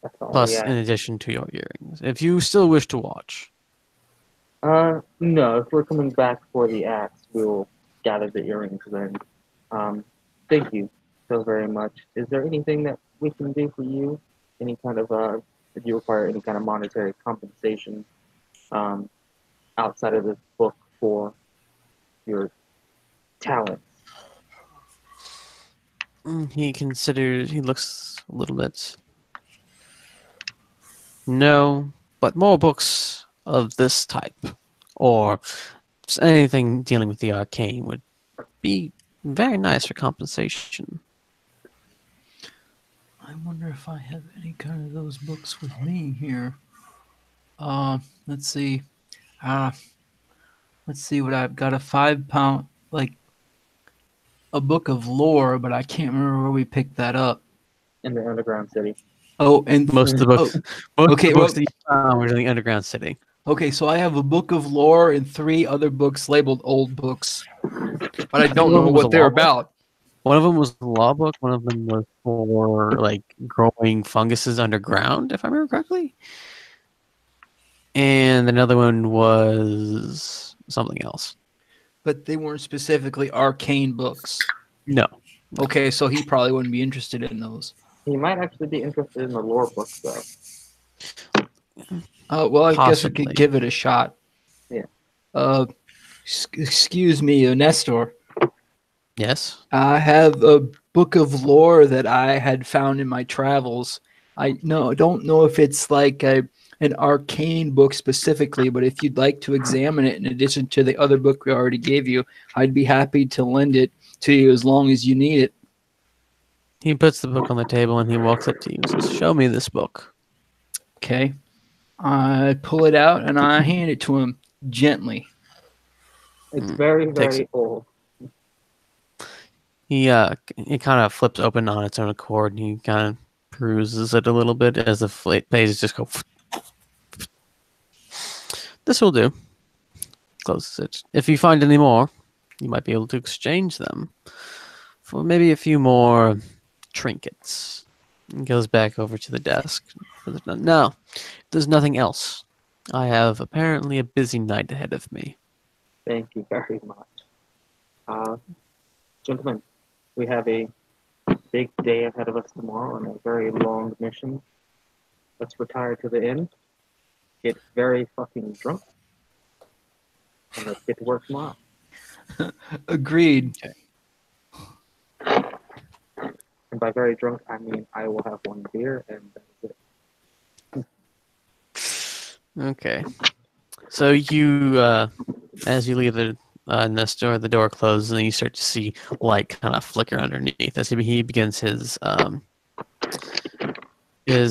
That's all. Plus, Yeah. in addition to your earrings, if you still wish to watch." No. If we're coming back for the axe, we'll gather the earrings then. Thank you so very much. Is there anything that we can do for you? Any kind of if you require any kind of monetary compensation, outside of this book for your talent? He looks a little bit. No, but more books of this type, or just anything dealing with the arcane, would be very nice for compensation. I wonder if I have any kind of those books with me here. Let's see. Let's see what I've got. A 5 pound, like a book of lore, but I can't remember where we picked that up. In the underground city. Oh, and Most of the books, most okay, of the books well- that you found were in the underground city. okay, so I have a book of lore and 3 other books labeled old books, but I don't one of know them was what a they're law book. about. One of them was the law book. One of them was for like growing funguses underground, if I remember correctly. And another one was something else. But they weren't specifically arcane books. No. Okay, so he probably wouldn't be interested in those. He might actually be interested in the lore books, though. Well, I guess we Possibly. could give it a shot. Yeah. Excuse me, Nestor. Yes. I have a book of lore that I had found in my travels. Don't know if it's like an arcane book specifically, but if you'd like to examine it in addition to the other book we already gave you, I'd be happy to lend it to you as long as you need it. He puts the book on the table and he walks up to you and says, "Show me this book." Okay. I pull it out and I hand it to him gently. It's very, Takes very it. old. It kind of flips open on its own accord and he kind of peruses it a little bit as the pages just go. This will do. Closes it. If you find any more, you might be able to exchange them for maybe a few more trinkets. And goes back over to the desk. No, there's nothing else. I have apparently a busy night ahead of me. Thank you very much. Gentlemen, we have a big day ahead of us tomorrow and a very long mission. Let's retire to the inn, get very fucking drunk, and let's get to work tomorrow. Agreed. And by very drunk, I mean I will have 1 beer and that's it. Okay. So you, as you leave the Nestor, the door closes, and you start to see light kind of flicker underneath as he begins his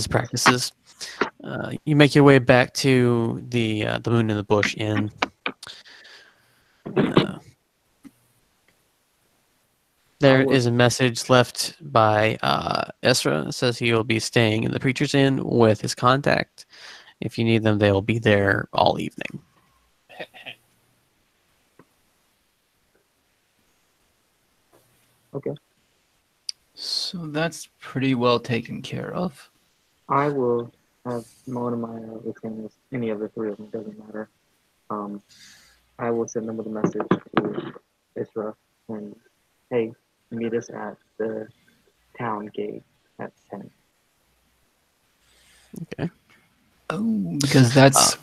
practices. You make your way back to the Moon in the Bush Inn. There is a message left by Ezra. It says he will be staying in the Preacher's Inn with his contact. If you need them, they will be there all evening. Okay. So that's pretty well taken care of. I will have Mona, Maya, Lucas, any of the 3 of them, doesn't matter. I will send them with a message to Isra and, hey, meet us at the town gate at 10. Okay. Oh, because that's.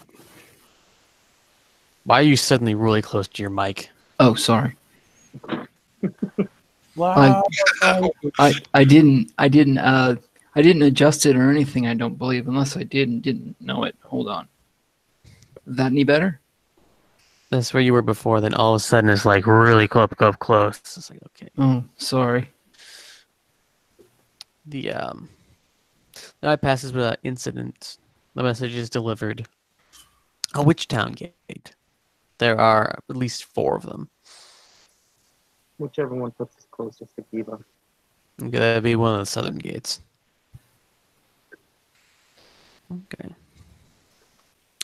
Why are you suddenly really close to your mic? Oh, sorry. Wow. I didn't adjust it or anything. I don't believe, unless I did and didn't know it. Hold on. Is that any better? That's where you were before. Then all of a sudden, it's like really up close. It's like, okay. Oh, sorry. The night passes without incident. The message is delivered. Which town gate? There are at least 4 of them. Whichever one puts us closest to Giva. Okay, that'd be one of the southern gates. Okay.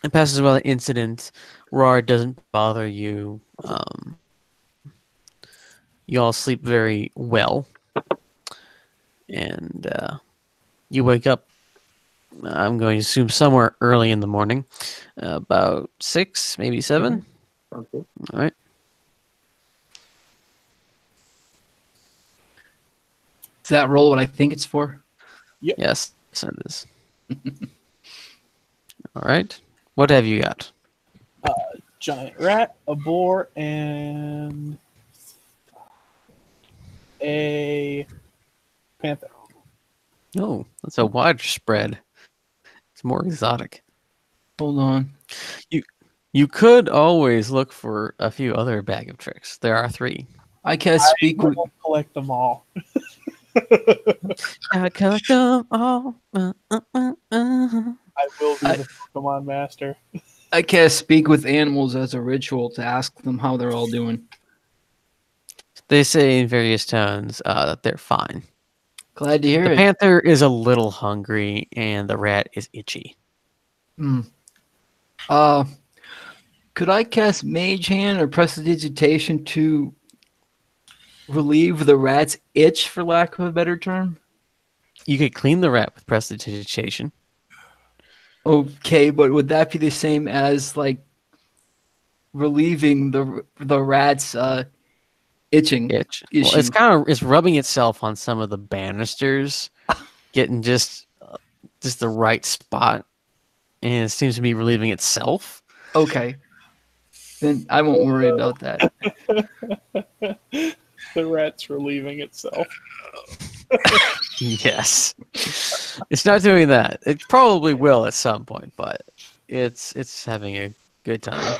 It passes without incident. Roar doesn't bother you. You all sleep very well. And you wake up, I'm going to assume somewhere early in the morning. About 6, maybe 7. Sounds good. All right. Does that roll what I think it's for? Yes, it is. All right. What have you got? Giant rat, a boar, and a panther. Oh, that's a wide spread. It's more exotic. Hold on. You could always look for a few other bag of tricks. There are 3. I can't speak I with. will collect them all. I collect them all. I will be the Pokemon master. I can't speak with animals as a ritual to ask them how they're all doing. They say in various tones that they're fine. Glad to hear The it. panther is a little hungry, and the rat is itchy. Could I cast Mage Hand or Prestidigitation to relieve the rat's itch, for lack of a better term? You could clean the rat with prestidigitation. Okay, but would that be the same as like relieving the rat's itching Itch. issue? Well, it's rubbing itself on some of the banisters, getting just the right spot, and it seems to be relieving itself. Okay, then I won't worry about that. The rat's relieving itself. Yes, it's not doing that. It probably will at some point, but it's having a good time.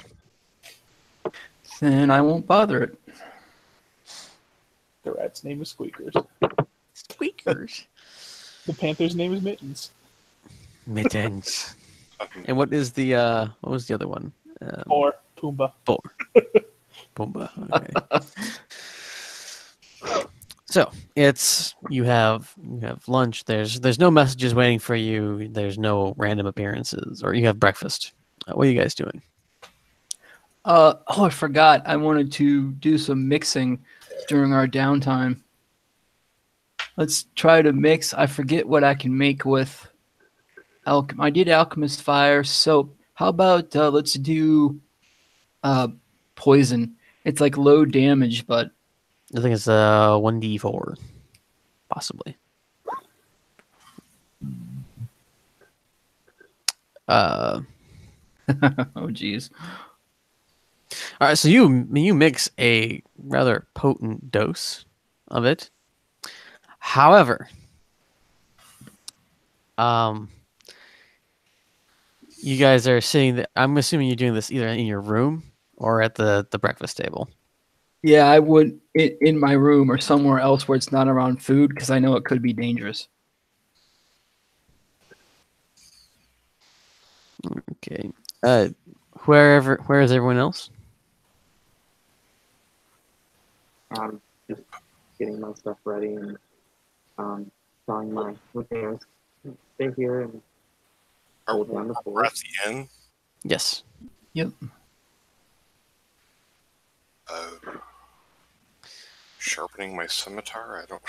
Then I won't bother it. The rat's name is Squeakers. Squeakers. The panther's name is Mittens. Mittens. And what was the other one? Or Pumbaa. Four. Pumbaa. Okay. So you have lunch. There's no messages waiting for you. There's no random appearances, or you have breakfast. What are you guys doing? I forgot. I wanted to do some mixing during our downtime. Let's try to mix. I forget what I can make with I did alchemist fire soap. How about let's do poison? It's like low damage, but I think it's 1d4, possibly. oh geez. All right, so you mix a rather potent dose of it. However, you guys are sitting. I'm assuming you're doing this either in your room or at the breakfast table. Yeah, I would in my room or somewhere else where it's not around food because I know it could be dangerous. Okay. Where is everyone else? Just getting my stuff ready and drawing my repairs. Stay here and hold down the We're fort. at the inn. Yes. Yep. Sharpening my scimitar. I don't.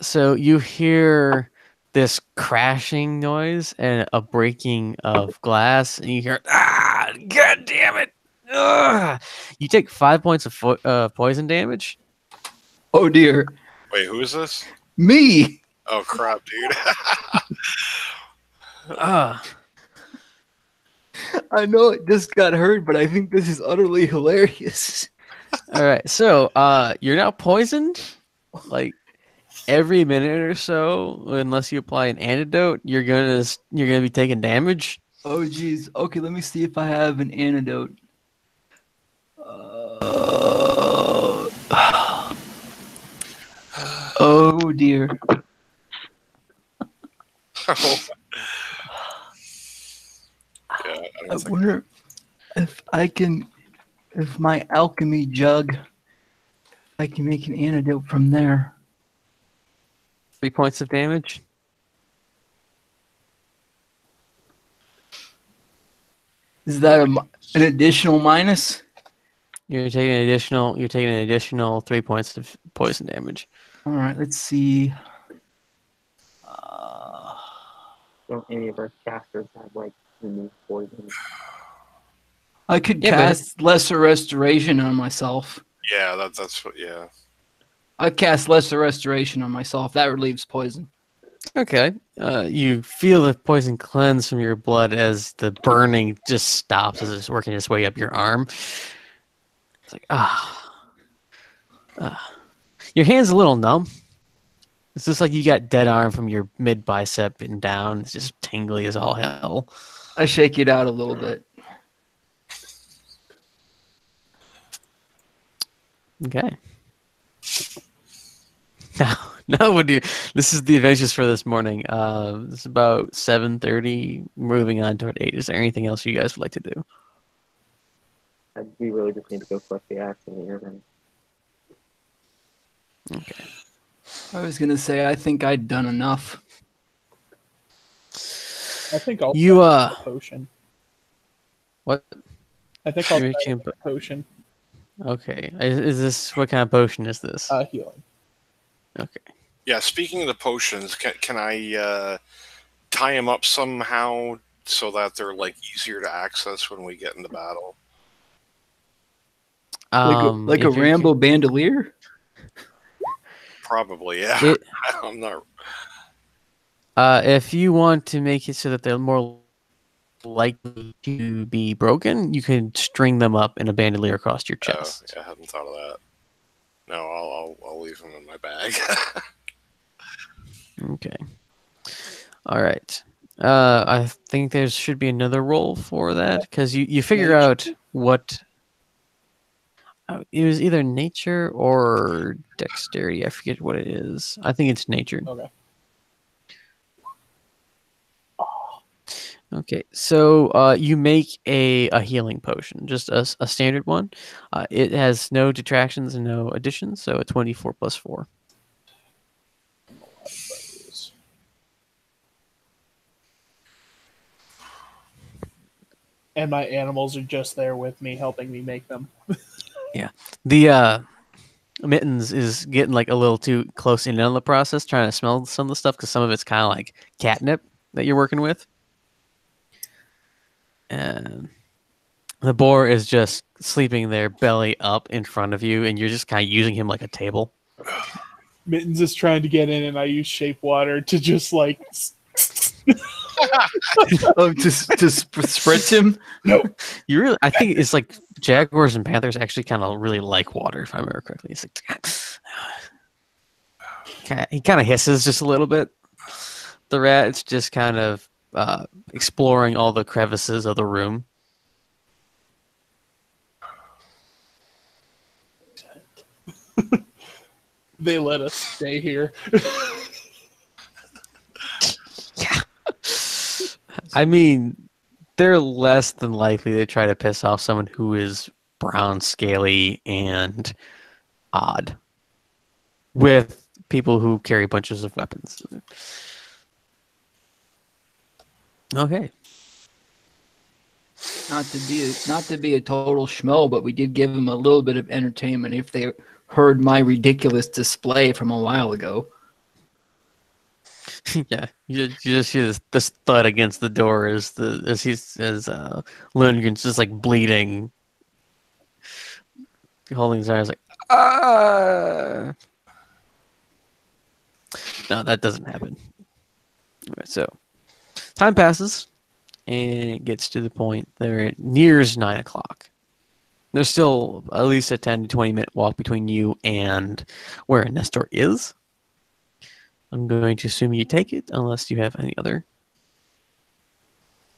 So you hear this crashing noise and a breaking of glass, and you hear, "Ah, God damn it!" Ugh. You take 5 points of poison damage. Oh dear. Wait, who is this? Me. Oh crap, dude. I know it just got heard, but I think this is utterly hilarious. All right, so you're now poisoned. Like every minute or so, unless you apply an antidote, you're gonna be taking damage. Oh geez. Okay, let me see if I have an antidote. Oh dear. Yeah, I I don't think. wonder if my alchemy jug, I can make an antidote from there. 3 points of damage. Is that an additional minus? You're taking an additional 3 points of poison damage. All right, let's see. Don't any of our casters have like remove poison? I could Yeah, but- cast Lesser Restoration on myself. Yeah, that's what. Yeah. I cast Lesser Restoration on myself. That relieves poison. Okay. You feel the poison cleanse from your blood as the burning just stops as it's working its way up your arm. It's like, Your hand's a little numb. It's just like you got dead arm from your mid bicep and down. It's just tingly as all hell. I shake it out a little bit. Okay. Now what do you? This is the adventures for this morning. It's about 7:30. Moving on toward 8. Is there anything else you guys would like to do? We really just need to go collect the axe in the air then. Okay. I was gonna say I think I'd done enough. I think I'll You try a potion. what? I think I'll You're try making a potion. Okay. Is this what kind of potion is this? Healing. Okay. Yeah, speaking of the potions, can I tie them up somehow so that they're like easier to access when we get into battle? Like a If you're Rambo bandolier? Probably, yeah. it, I'm not. if you want to make it so that they're more likely to be broken, you can string them up in a bandolier across your chest. Yeah, I hadn't thought of that. No, I'll leave them in my bag. Okay. All right. I think there should be another roll for that because you figure Nature? out what it was either nature or dexterity. I forget what it is. I think it's nature. Okay. Okay, so you make a healing potion, just a standard one. It has no detractions and no additions, so a 24 plus 4. And my animals are just there with me, helping me make them. Yeah. The Mittens is getting like a little too close in on the process, trying to smell some of the stuff because some of it's kind of like catnip that you're working with. And the boar is just sleeping there, belly up in front of you, and you're just kind of using him like a table. Mittens is trying to get in, and I use shape water to just like. Oh, to spritz him? No. You really, I think it's like jaguars and panthers actually kind of really like water, if I remember correctly. It's like he kind of hisses just a little bit. The rat, it's just kind of exploring all the crevices of the room. They let us stay here. Yeah. I mean, they're less than likely to try to piss off someone who is brown, scaly, and odd with people who carry bunches of weapons. Okay. Not to be a total schmo, but we did give them a little bit of entertainment if they heard my ridiculous display from a while ago. Yeah, you just hear this thud against the door as Lundgren's just like bleeding, holding his eyes like ah. No, that doesn't happen. Alright, so time passes, and it gets to the point there it nears 9 o'clock. There's still at least a 10 to 20 minute walk between you and where Nestor is. I'm going to assume you take it unless you have any other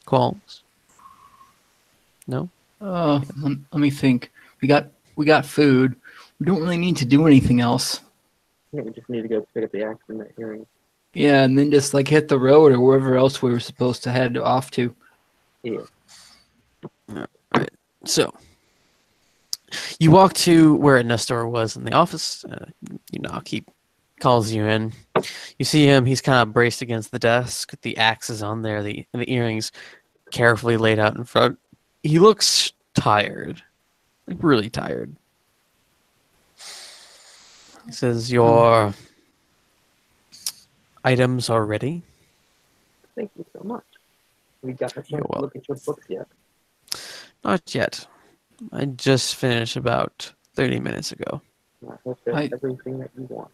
qualms. No? Let me think. We got food. We don't really need to do anything else. Yeah, we just need to go pick up the axe in that hearing. Yeah, and then just like hit the road or wherever else we were supposed to head off to. Yeah. Alright, so you walk to where Nestor was in the office. You knock, he calls you in. You see him, he's kind of braced against the desk. The axe is on there, the earrings carefully laid out in front. He looks tired, like really tired. He says, "Your items are ready." Thank you so much. We got a You're chance to look at your books yet. Not yet. I just finished about 30 minutes ago. I hope there's everything that you want.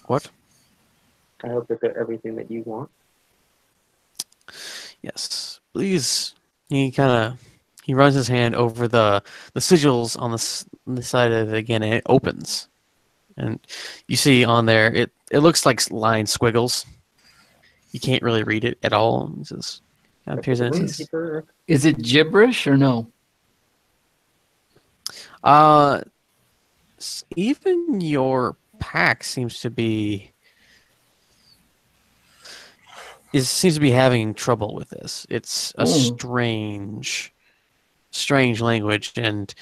What? I hope that they're everything that you want. Yes, please. He runs his hand over the sigils on the side of it again, and it opens. And you see on there, it looks like line squiggles. You can't really read it at all. It just appears and it says, Is it gibberish or no? even your pack seems to be having trouble with this. It's a strange strange language, and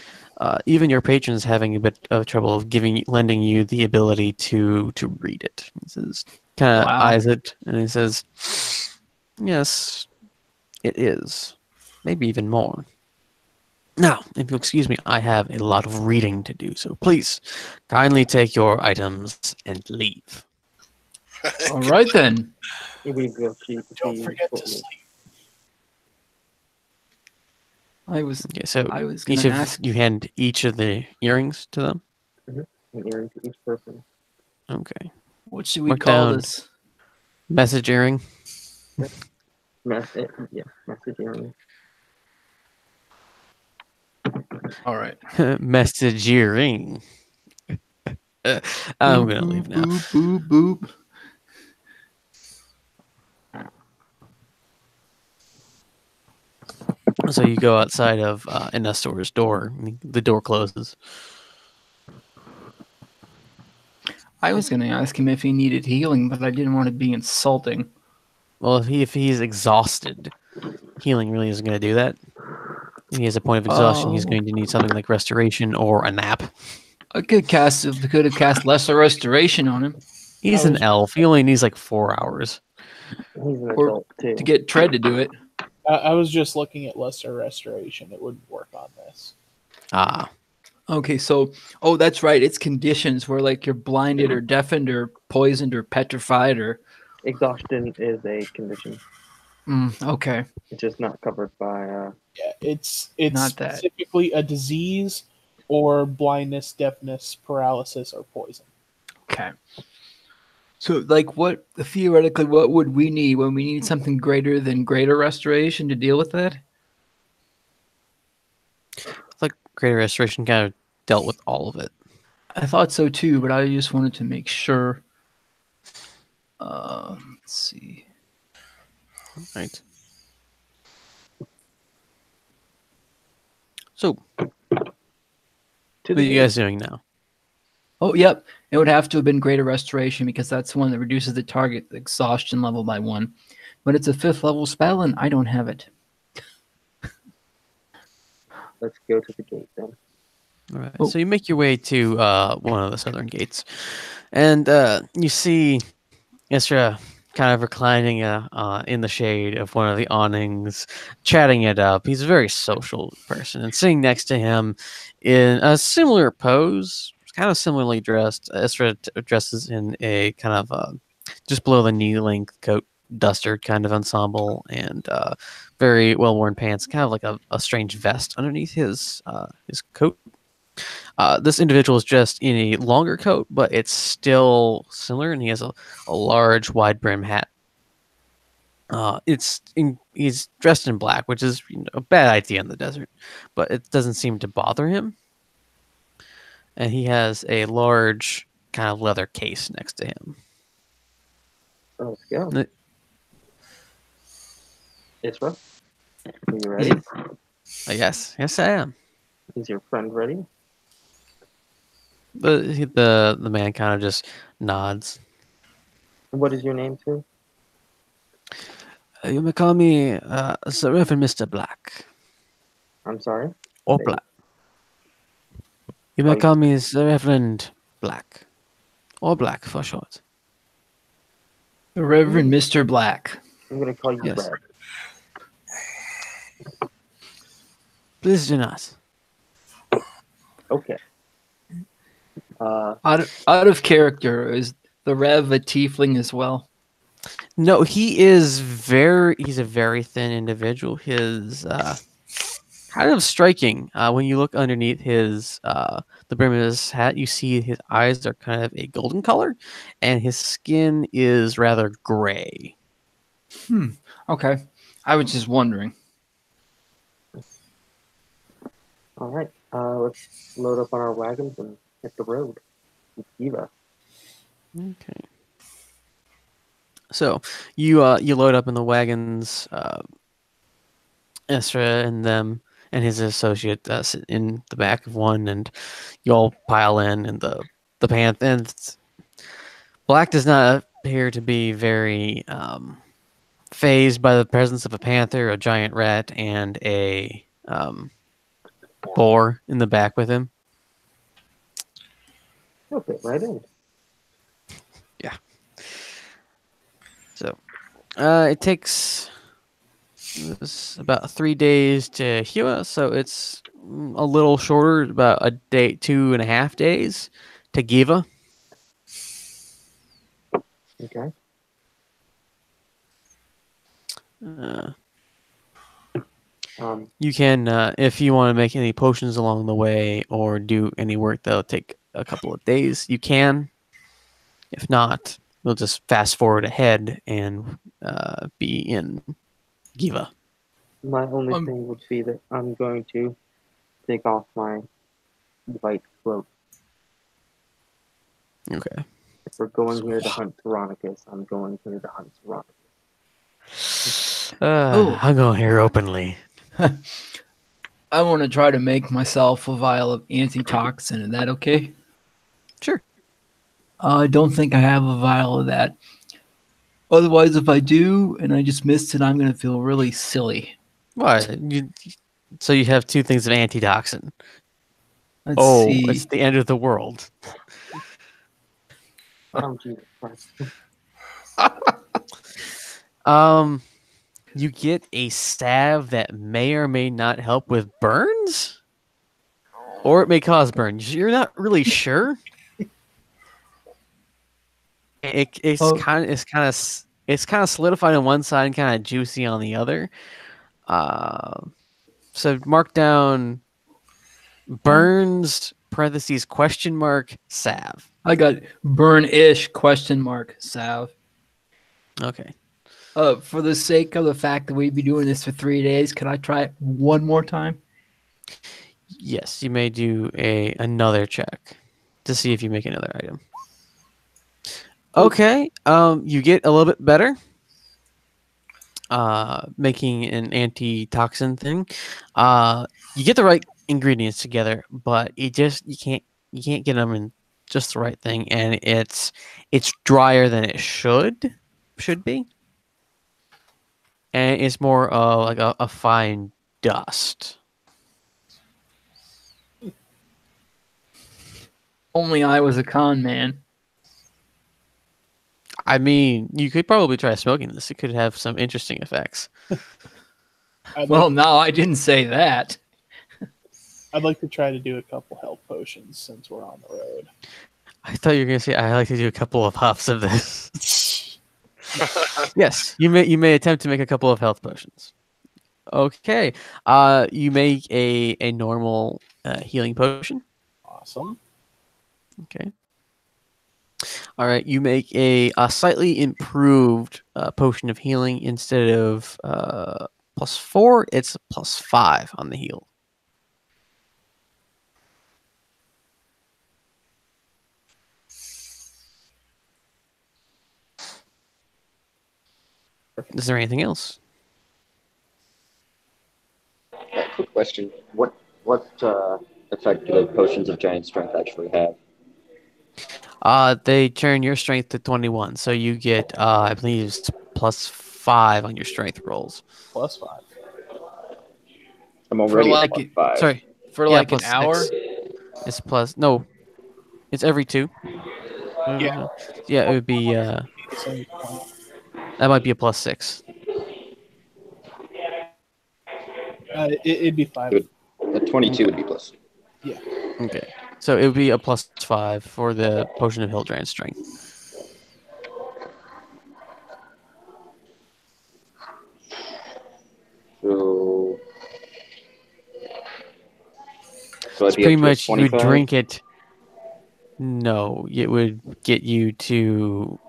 even your patron's having a bit of trouble of lending you the ability to read it. He says, kind of Wow. eyes it, and he says, "Yes, it is. Maybe even more. Now, if you'll excuse me, I have a lot of reading to do, so please kindly take your items and leave." All right then. We go see. Don't forget to what we- sleep. I was Okay, so I was each gonna of ask. you hand each of the earrings to them. An earring to each person. Okay. What should we Mark call down. this? Message earring. Message earring. All right. Message earring. I'm gonna leave now. Boop, boop, boop. So you go outside of Nestor's door. The door closes. I was gonna ask him if he needed healing, but I didn't want to be insulting. Well, if he's exhausted, healing really isn't going to do that. If he has a point of exhaustion, he's Oh. going to need something like restoration or a nap. I could have cast lesser restoration on him He's an elf. He only needs like 4 hours. He's an Or adult too. to get Tread to do it. I was just looking at lesser restoration. It wouldn't work on this. Ah, Okay, so that's right. It's conditions where like you're blinded or deafened or poisoned or petrified or Exhaustion is a condition. okay. It's just not covered by. Yeah, it's Not that. specifically a disease or blindness, deafness, paralysis, or poison. Okay. So like what theoretically what would we need when we need something greater than greater restoration to deal with that? it's like Greater Restoration kind of dealt with all of it. I thought so too, but I just wanted to make sure. Let's see. Right. So, To what the are you guys doing now? Oh, yep. It would have to have been greater restoration because that's the one that reduces the target exhaustion level by 1. But it's a 5th level spell and I don't have it. Let's go to the gate then. All right. Oh. So you make your way to one of the southern gates, and you see Isra kind of reclining in the shade of one of the awnings, chatting it up. He's a very social person, and sitting next to him in a similar pose, kind of similarly dressed. Isra dresses in a kind of just below the knee length coat, duster kind of ensemble, and very well worn pants, kind of like a strange vest underneath his coat. This individual is dressed in a longer coat, but it's still similar, and he has a large, wide brim hat. He's dressed in black, which is a bad idea in the desert, but it doesn't seem to bother him. And he has a large kind of leather case next to him. Let's go. N- Isra, are you ready? Yes, I am. Is your friend ready? The man kind of just nods. What is your name too? You may call me Sir Reverend Mr. Black, I'm sorry. or Say- Black. You may Oh, call me Sir Reverend Black, or Black for short. The Reverend Mr. Black. I'm gonna call you Yes. Red. Please do not. Okay. Out of character, is the Rev a tiefling as well? No, he's a very thin individual. His kind of striking. When you look underneath his the brim of his hat, you see his eyes are kind of a golden color, and his skin is rather gray. Okay. I was just wondering. All right. Let's load up on our wagons and hit the road. With Giva. Okay. So you load up in the wagons. Esra and them and his associate sit in the back of one, and you all pile in, and the panther. And Black does not appear to be very phased by the presence of a panther, a giant rat, and a boar in the back with him. He'll fit right in. So it takes about 3 days to heal us, so it's a little shorter, about a day, 2.5 days to Giva. Okay. Uh, Um, you can, if you want to make any potions along the way or do any work that'll take a couple of days, you can. If not, we'll just fast forward ahead and be in Giva. my only Um, thing would be that I'm going to take off my white cloak. Okay. If we're going here to hunt Tyrannicus, I'm going here to hunt Tyrannicus. I'm going here openly. I want to try to make myself a vial of antitoxin. Is that okay? Sure. I don't think I have a vial of that. Otherwise, if I do and I just missed it, I'm going to feel really silly. What? So you have 2 things of antitoxin. Let's see. It's the end of the world. Oh, Jesus Christ. You get a salve that may or may not help with burns, or it may cause burns. You're not really sure. It's Oh. kind of solidified on one side and kind of juicy on the other. So mark down burns parentheses question mark salve. I got burn-ish question mark salve. Okay. For the sake of the fact that we'd be doing this for 3 days, can I try it one more time? Yes, you may do another check to see if you make another item. Okay. You get a little bit better. Making an antitoxin thing. You get the right ingredients together, but you can't get them in just the right thing, and it's drier than it should be, and it's more like a fine dust. Only I was a con man. I mean, you could probably try smoking this. It could have some interesting effects. Well, no, I didn't say that. I'd like to try to do a couple health potions since we're on the road. I thought you were going to say I like to do a couple of huffs of this. Yes, you may attempt to make a couple of health potions. Okay. You make a normal healing potion. Awesome. Okay. All right. You make a slightly improved potion of healing. Instead of +4, it's +5 on the heal. Is there anything else? Quick question: What effect do the potions of giant strength actually have? They turn your strength to 21, so you get I believe it's +5 on your strength rolls. +5. I'm already at like +5. Sorry. For Yeah, like an hour? +6. It's plus no. It's every 2. Yeah. Yeah, it would be The same point. that might be a +6. It'd be 5. The 22 would be plus. Yeah. Okay. So it would be a +5 for the potion of Hildrand's strength. So I'd It's be pretty up to much you would 25? drink it. No, it would get you to.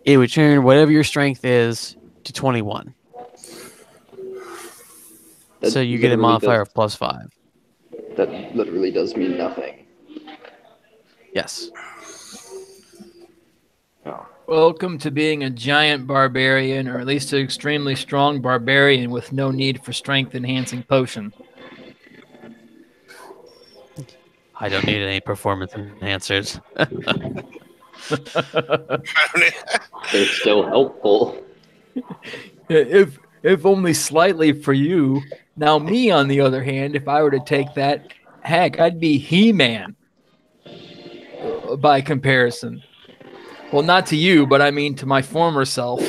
It would turn whatever your strength is to 21. That So you get a literally modifier of +5. That literally does mean nothing. Yes. Oh. Welcome to being a giant barbarian, or at least an extremely strong barbarian with no need for strength-enhancing potion. I don't need any performance enhancers. They're still helpful. If only slightly for you. Now, me, on the other hand, if I were to take that, Heck, I'd be He-Man by comparison. Well, not to you, but I mean to my former self.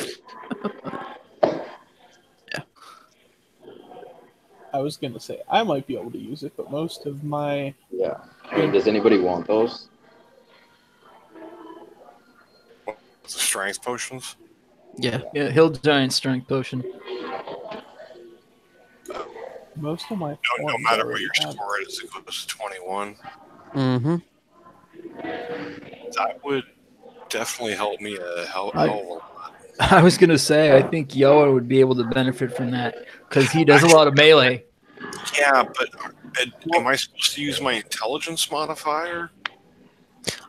I was gonna say I might be able to use it, but most of my Yeah. I mean, does anybody want those? The strength potions. Yeah. Yeah, Hill Giant Strength Potion. most of my No forms matter what already your have. score is, it goes to 21. Mm-hmm. That would definitely help me a hell I- of a lot. I was gonna say, I think Yoa would be able to benefit from that because he does a lot of melee. Yeah, but am I supposed to use my intelligence modifier?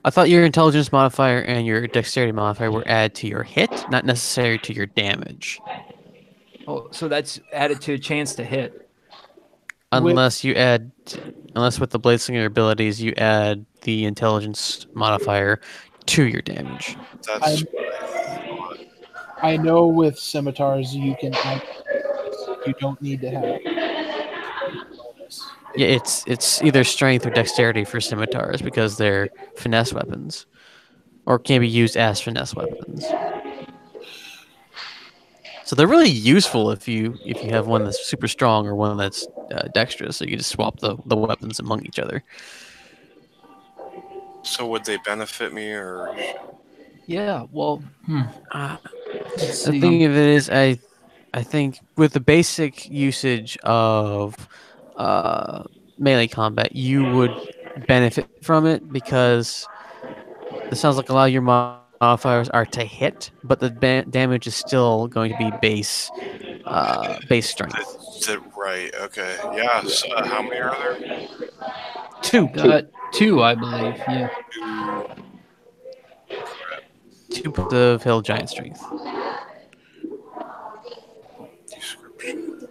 I thought your intelligence modifier and your dexterity modifier were added to your hit, not necessary to your damage. Oh, so that's added to a chance to hit. Unless you add, unless with the Bladeslinger abilities, you add the intelligence modifier to your damage. That's I know with scimitars you can add. You don't need to have bonus. Yeah, it's either strength or dexterity for scimitars because they're finesse weapons, or can be used as finesse weapons. So they're really useful if you have one that's super strong or one that's dexterous. So you just swap the weapons among each other. so. Would they benefit me or? Yeah, well, Uh, let's the see. thing of it is, I think with the basic usage of uh, melee combat, you would benefit from it because it sounds like a lot of your modifiers are to hit, but the damage is still going to be base strength. Right. Okay. Yeah. So, how many are there? Two, Got two, I believe. Yeah. Two. 2 points of hill giant strength. Description.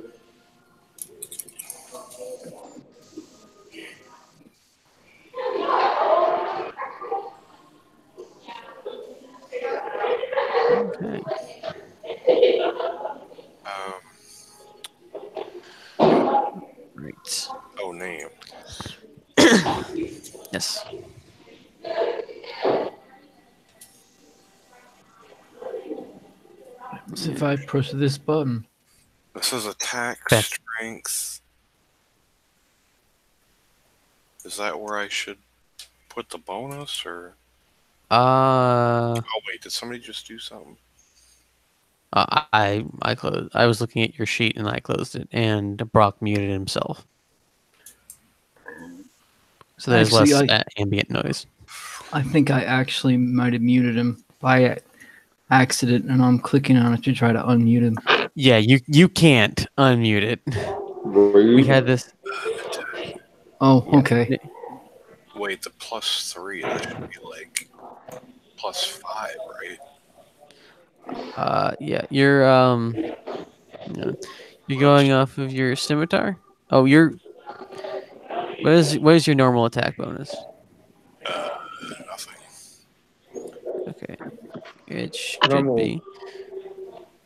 Okay. Um. Right. Oh, name. Yes. What's if I push this button? This is attack Back. strength. Is that where I should put the bonus or? Uh, Oh wait, did somebody just do something? I closed. I was looking at your sheet and I closed it, and Brock muted himself. So there's Actually, less ambient noise. I think I actually might have muted him by accident, and I'm clicking on it to try to unmute him. Yeah, you can't unmute it. We had this. Oh, Yeah. okay. Wait, the +3. That should be like +5, right? Yeah, you're going off of your scimitar. Oh, what is your normal attack bonus? Nothing. Okay, it should Normal. be.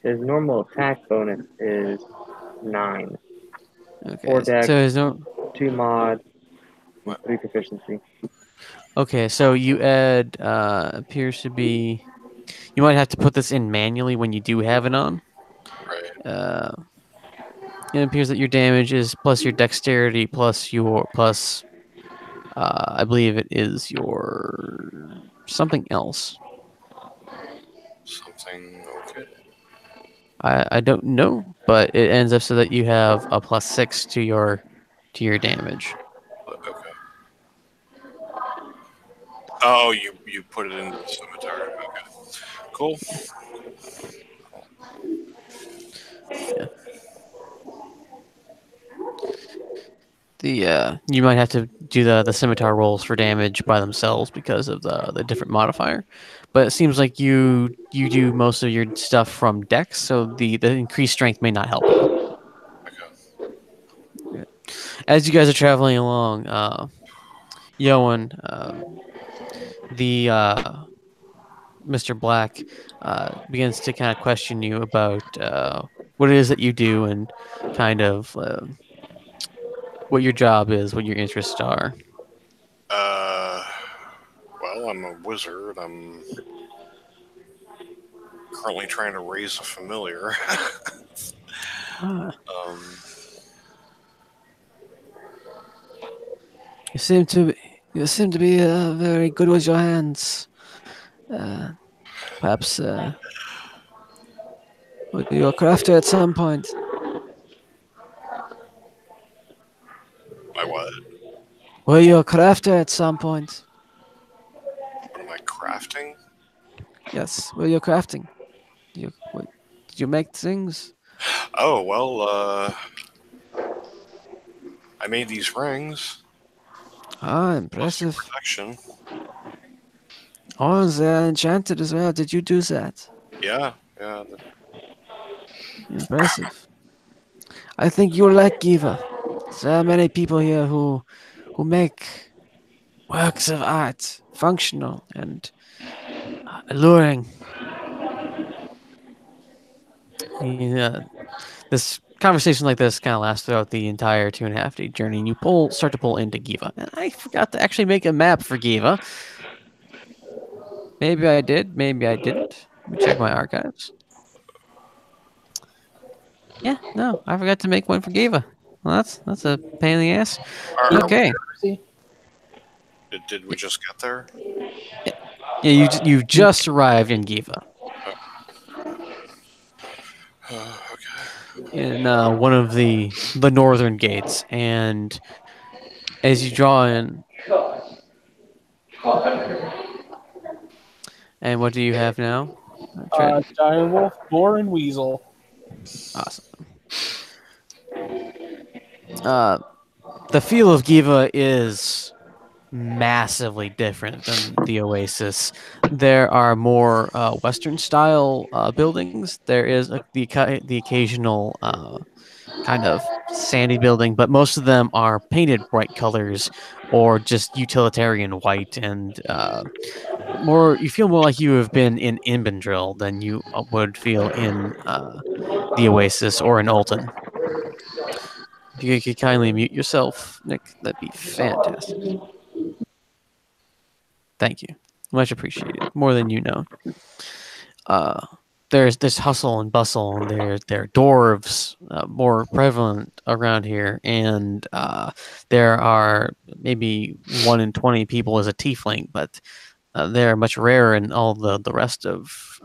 His normal attack bonus is 9. Okay, 4 dex, so there's no. 2 mod, and What? 3 proficiency. Okay, so you add appears to be. You might have to put this in manually when you do have it on. Right. It appears that your damage is plus your dexterity plus your plus. I believe it is your something else. Something. Okay. I don't know, but it ends up so that you have a +6 to your damage. Okay. Oh, you put it into the scimitar. Okay. Cool. Yeah. You might have to do the scimitar rolls for damage by themselves because of the different modifier, but it seems like you do most of your stuff from dex, so the increased strength may not help you. Okay. As you guys are traveling along, Yoan, the Mr. Black begins to kind of question you about what it is that you do and kind of what your job is, what your interests are. Uh, well, I'm a wizard. I'm currently trying to raise a familiar. Ah, um, you seem to be, you seem to be very good with your hands. Uh, perhaps were you a crafter at some point? my what? Were you a crafter at some point? What am I crafting? Yes. Were you crafting? Did you make things? Oh well, I made these rings. Ah, Must be impressive. protection. Oh, they're enchanted as well. Did you do that? Yeah, yeah. Impressive. I think you'll like Giva. There are many people here who make works of art functional and alluring. Yeah, this conversation like this kind of lasts throughout the entire 2.5 day journey, and you start to pull into Giva. And I forgot to actually make a map for Giva. Maybe I did, maybe I didn't. Let me check my archives. Yeah, no, I forgot to make one for Giva. Well, that's a pain in the ass. Are we, Okay. See? did we just get there? Yeah, you've just arrived in Giva Okay. in one of the northern gates, and as you draw in, and what do you have now? Trent? Dire Wolf, Boar, and Weasel. Awesome. Uh, the feel of Giva is massively different than the Oasis. There are more Western style buildings. There is the occasional kind of sandy building, but most of them are painted bright colors or just utilitarian white and more. You feel more like you have been in Inbandril than you would feel in the Oasis or in Alton. If you could kindly mute yourself, Nick, that'd be fantastic. Thank you. Much appreciated. More than you know. Uh, there's this hustle and bustle, and there are dwarves more prevalent around here, and there are maybe 1 in 20 people as a tiefling, but they're much rarer in all the rest of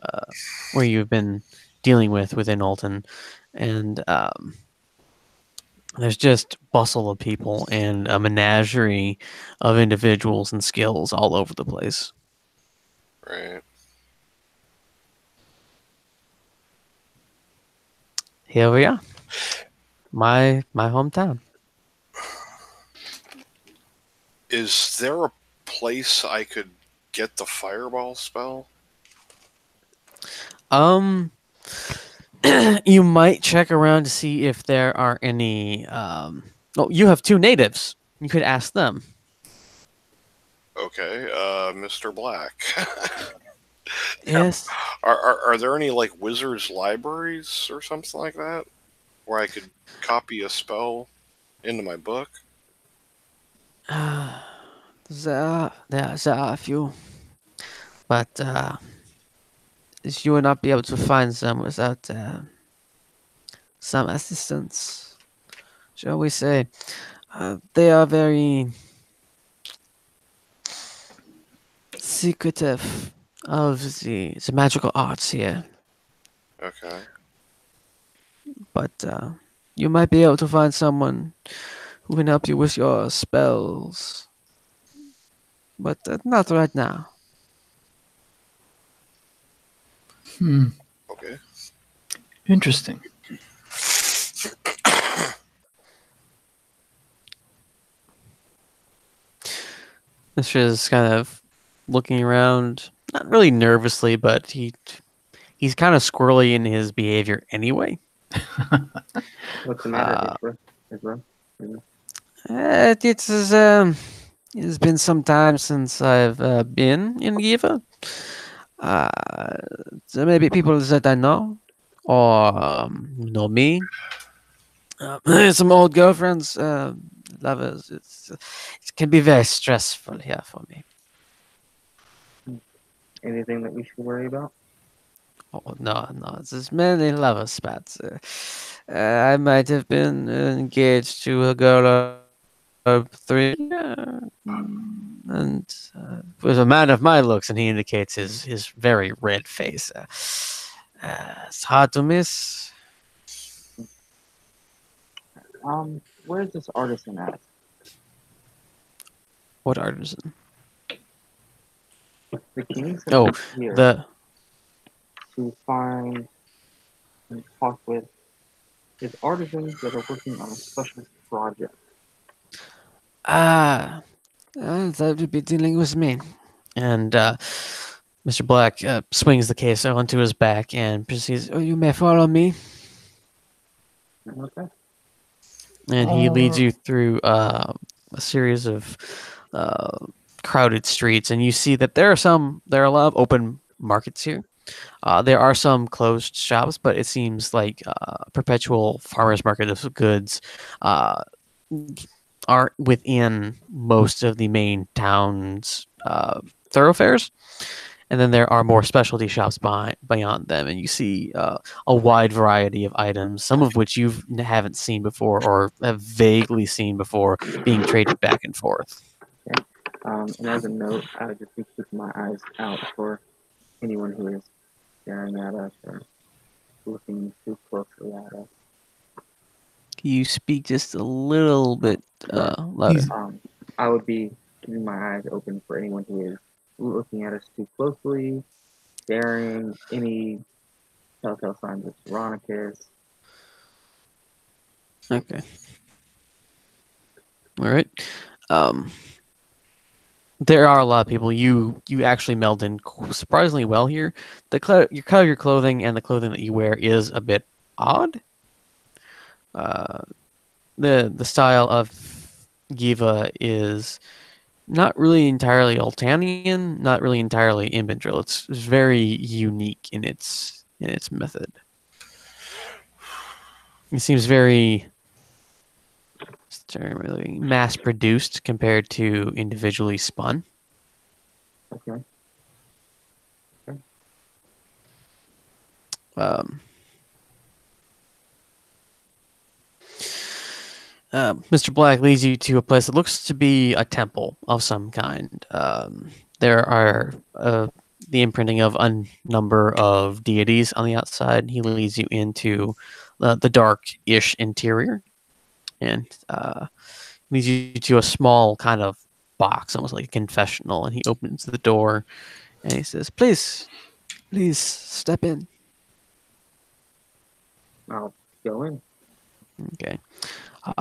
where you've been dealing with within Alton, and there's just bustle of people and a menagerie of individuals and skills all over the place. Right. Here we are. My hometown. Is there a place I could get the fireball spell? You might check around to see if there are any oh, you have 2 natives. You could ask them. Okay, Mr. Black. Yes. Are there any like wizards libraries or something like that where I could copy a spell into my book? There are a few, but you will not be able to find them without some assistance, shall we say. They are very secretive of the magical arts here, Okay. but you might be able to find someone who can help you with your spells, but not right now. Okay. Interesting. Mr. is kind of looking around, not really nervously, but he's kind of squirrely in his behavior anyway. What's the matter, Isra? It's been some time since I've been in Giva. There may be people that I know or know me. Some old girlfriends lovers. It can be very stressful here for me. Anything that we should worry about? Oh no, no, there's many lover spots. I might have been engaged to a girl of 3, and with a man of my looks, and he indicates his very red face. It's hard to miss. Where's this artisan at? What artisan? The king sent Oh, us here the to find and talk with his artisans that are working on a special project. ah, that would be dealing with me. And Mr. Black swings the case onto his back and proceeds. Oh, you may follow me. Okay. And he leads you through a series of crowded streets, and you see that there are a lot of open markets here. There are some closed shops, but it seems like perpetual farmers market of goods aren't within most of the main town's thoroughfares. And then there are more specialty shops beyond them, and you see a wide variety of items, some of which you haven't seen before or have vaguely seen before, being traded back and forth. And as a note, I would just be keeping my eyes out for anyone who is staring at us or looking too closely at us. Can you speak just a little bit louder? I would be keeping my eyes open for anyone who is looking at us too closely, staring, any telltale signs of Veronicus. Okay. All right. There are a lot of people. You actually meld in surprisingly well here. Your cut of your clothing and the clothing that you wear is a bit odd. The style of Giva is not really entirely Altanian, not really entirely Imbendril. It's very unique in its method. It seems very mass produced compared to individually spun. Okay. Mr. Black leads you to a place that looks to be a temple of some kind. There are the imprinting of a number of deities on the outside. He leads you into the dark-ish interior, and leads you to a small kind of box, almost like a confessional. And he opens the door, and he says, "Please step in." I'll go in. Okay.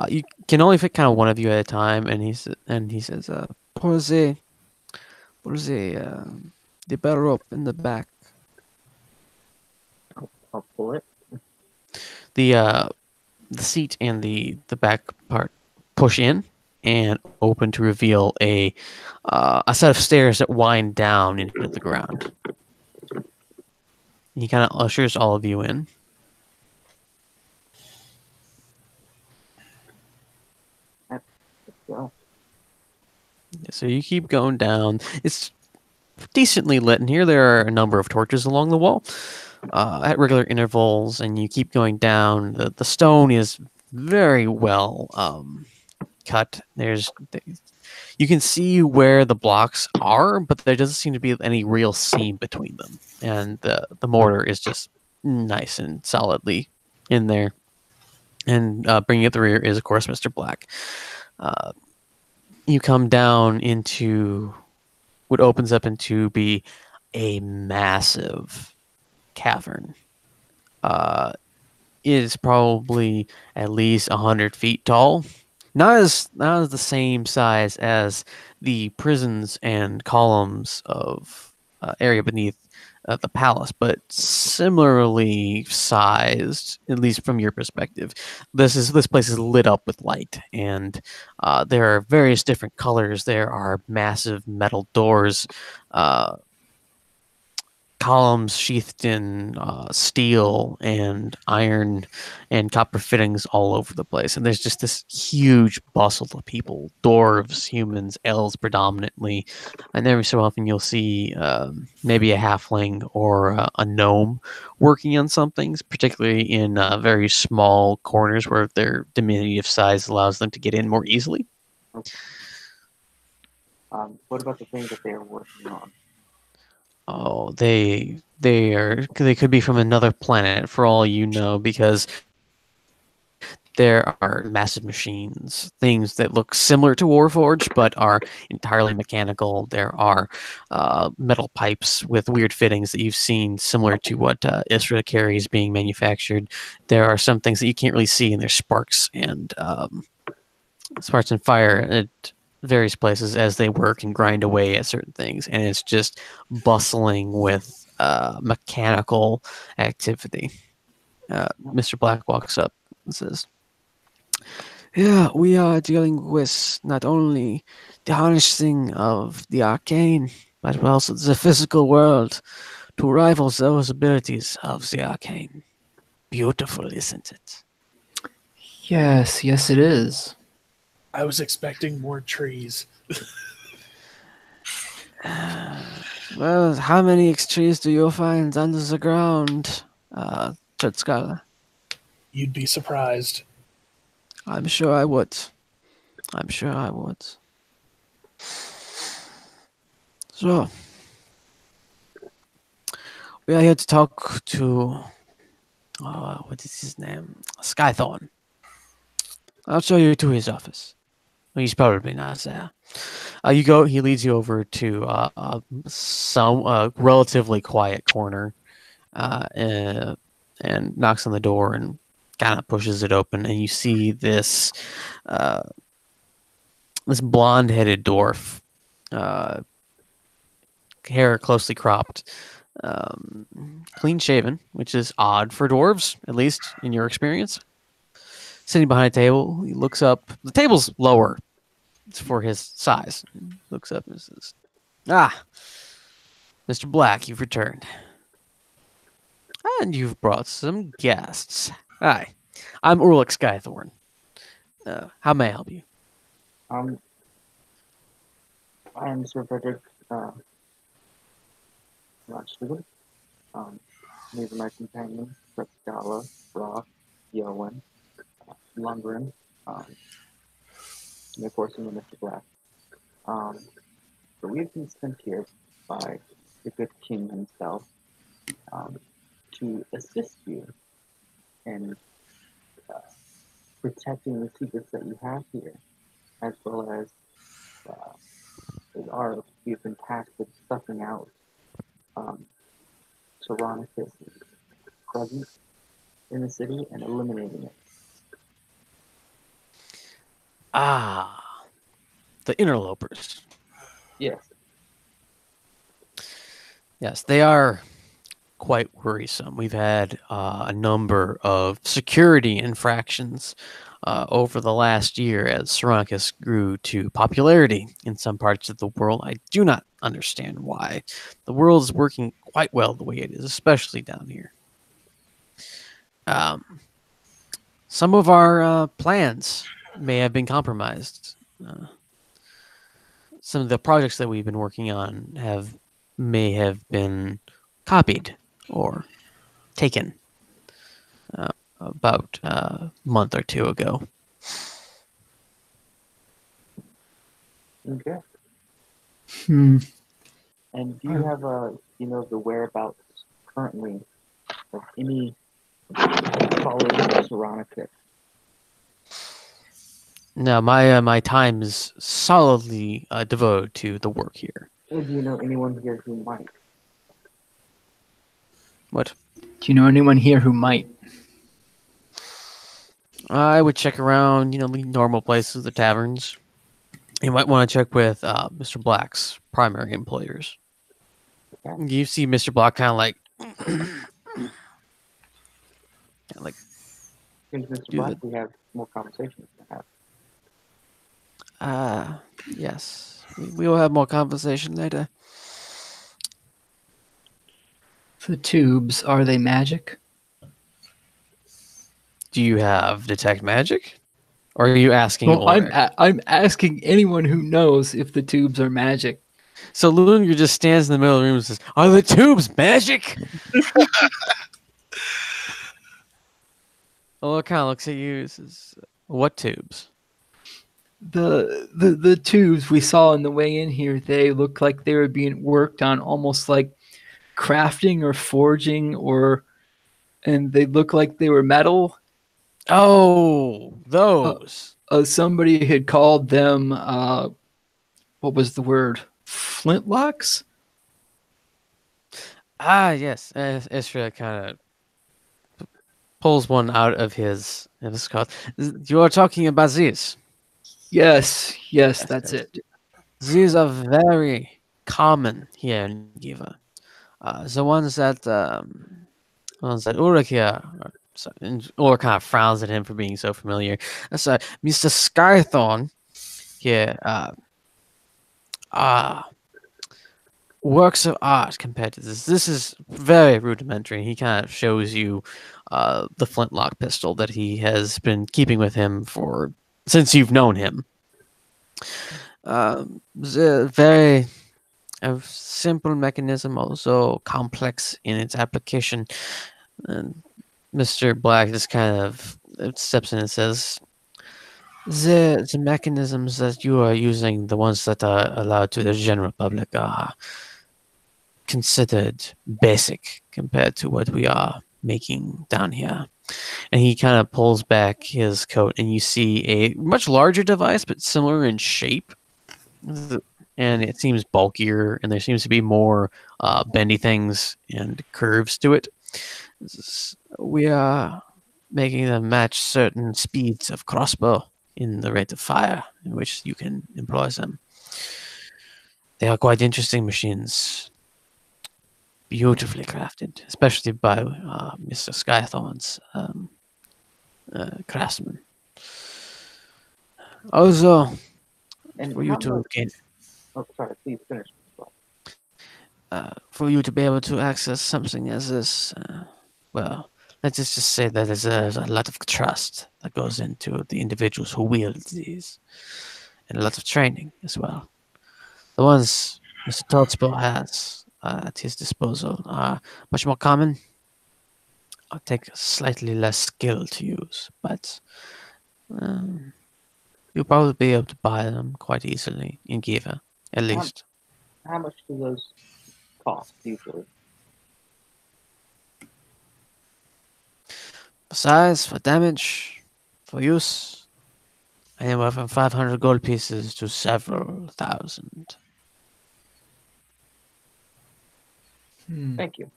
You can only fit kind of one of you at a time, and he says, "Posez the bell rope in the back." I'll pull it. The seat and the back part push in and open to reveal a set of stairs that wind down into the ground. He kind of ushers all of you in. Go. So you keep going down. It's decently lit in here. There are a number of torches along the wall at regular intervals, and you keep going down. The stone is very well cut. You can see where the blocks are, but there doesn't seem to be any real seam between them. And the mortar is just nice and solidly in there. And bringing at the rear is, of course, Mr. Black. You come down into what opens up into be a massive cavern. It is probably at least 100 feet tall. Not as the same size as the prisons and columns of area beneath the palace, but similarly sized, at least from your perspective. This place is lit up with light, and there are various different colors. There are massive metal doors columns sheathed in steel and iron and copper fittings all over the place. And there's just this huge bustle of people, dwarves, humans, elves predominantly. And every so often you'll see maybe a halfling or a gnome working on some things, particularly in very small corners where their diminutive size allows them to get in more easily. What about the things that they are working on? Oh, they could be from another planet for all you know, because there are massive machines, things that look similar to Warforged but are entirely mechanical. There are metal pipes with weird fittings that you've seen, similar to what Isra carries being manufactured. There are some things that you can't really see, and there's sparks and fire at various places as they work and grind away at certain things, and it's just bustling with mechanical activity. Mr. Black walks up and says, "Yeah, we are dealing with not only the harnessing of the arcane, but also the physical world to rival those abilities of the arcane. Beautiful, isn't it?" Yes, yes, it is. I was expecting more trees. Well, how many trees do you find under the ground, Tutskala? You'd be surprised. I'm sure I would. I'm sure I would. So, we are here to talk to, what is his name? Skythorn. I'll show you to his office. Well, he's probably not there. You go. He leads you over to some relatively quiet corner, and knocks on the door and kind of pushes it open, and you see this this blonde-headed dwarf, hair closely cropped, clean shaven, which is odd for dwarves, at least in your experience. Sitting behind a table, he looks up. The table's lower. It's for his size. He looks up and says, "Ah, Mr. Black, you've returned. And you've brought some guests. Hi, I'm Urlik Skythorn. How may I help you?" I am Sir Frederick Rochester. These are my companions, Prescala, Rock, Yowen, Lundgren, and of course, Mr. Black. So we've been sent here by the good king himself to assist you in protecting the secrets that you have here, as well as we've been tasked with sussing out Tyrannicus' presence in the city and eliminating it. Ah, the interlopers. Yes. Yes, they are quite worrisome. We've had a number of security infractions over the last year as Tyrannicus grew to popularity in some parts of the world. I do not understand why. The world is working quite well the way it is, especially down here. Some of our plans may have been compromised. Some of the projects that we've been working on may have been copied or taken about a month or two ago. Okay. Hmm. And do you have the whereabouts currently of any followers of Tyrannicus? No, my time is solidly devoted to the work here. Or do you know anyone here who might? What? Do you know anyone here who might? I would check around, the normal places, the taverns. You might want to check with Mr. Black's primary employers. Okay. You see Mr. Black kind of like, Since Mr. Do Black, we have more conversations to have. yes, we will have more conversation later. The tubes, are they magic? Do you have detect magic? Or are you asking Well, Ulrich? I'm asking anyone who knows if the tubes are magic. So Lunger just stands in the middle of the room and says, "Are the tubes magic?" Ulrich kind of looks at you and says, "What tubes?" The tubes we saw on the way in here, they look like they were being worked on, almost like crafting or forging, and they look like they were metal. Oh, those. Somebody had called them what was the word? Flintlocks? Ah, yes. Isra kind of pulls one out of his cloth. You are talking about these. Yes, that's Yes. it. These are very common here in Giva. The ones that Ulrich here, and Ulrich kind of frowns at him for being so familiar. That's Mr. Skythorn here. Works of art compared to this. This is very rudimentary. He kind of shows you the flintlock pistol that he has been keeping with him for since you've known him. The very a simple mechanism, also complex in its application. And Mr. Black just kind of steps in and says, the mechanisms that you are using, the ones that are allowed to the general public, are considered basic compared to what we are making down here." And he kind of pulls back his coat, and you see a much larger device, but similar in shape. And it seems bulkier, and there seems to be more bendy things and curves to it. We are making them match certain speeds of crossbow in the rate of fire in which you can employ them. They are quite interesting machines, beautifully crafted, especially by Mr. Skythorn's craftsman. Also, And for you how to much- gain, Oh, sorry. Please finish. for you to be able to access something as this, well, let's just say that there's a lot of trust that goes into the individuals who wield these, and a lot of training as well. The ones Mr. Toadspore has at his disposal are much more common. I'll take slightly less skill to use, but um, you'll probably be able to buy them quite easily in Giva, at least. How much do those cost usually? For size, for damage, for use, anywhere from 500 gold pieces to several thousand. Thank you.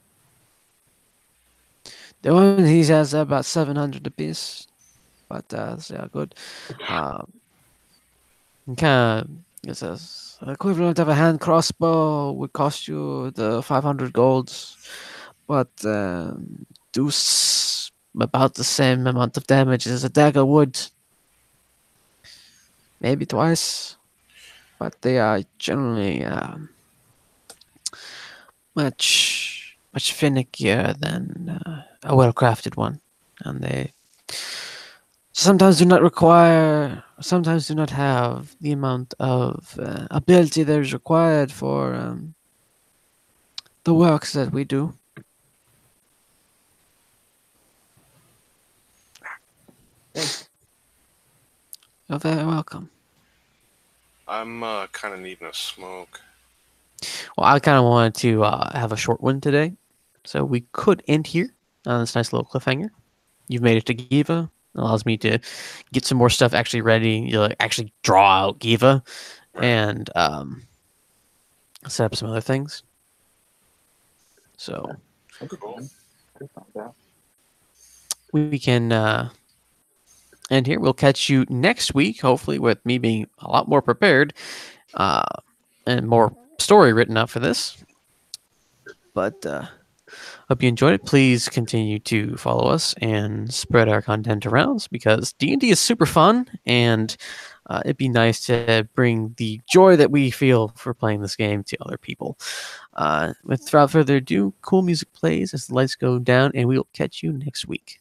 The one he has about 700 apiece, but they are good. Kind of, it says equivalent of a hand crossbow would cost you the 500 golds, but do about the same amount of damage as a dagger would. Maybe twice, but they are generally much finickier than a well-crafted one, and they sometimes do not have the amount of ability that is required for the works that we do. You're very welcome. I'm kind of needing a smoke. Well, I kind of wanted to have a short one today, so we could end here on this nice little cliffhanger. You've made it to Giva. It allows me to get some more stuff actually ready, actually draw out Giva, and set up some other things. So Cool. we can end here. We'll catch you next week, hopefully with me being a lot more prepared and more story written up for this. But hope you enjoyed it. Please continue to follow us and spread our content around, because D&D is super fun, and It'd be nice to bring the joy that we feel for playing this game to other people. Without further ado, cool music plays as the lights go down, and we will catch you next week.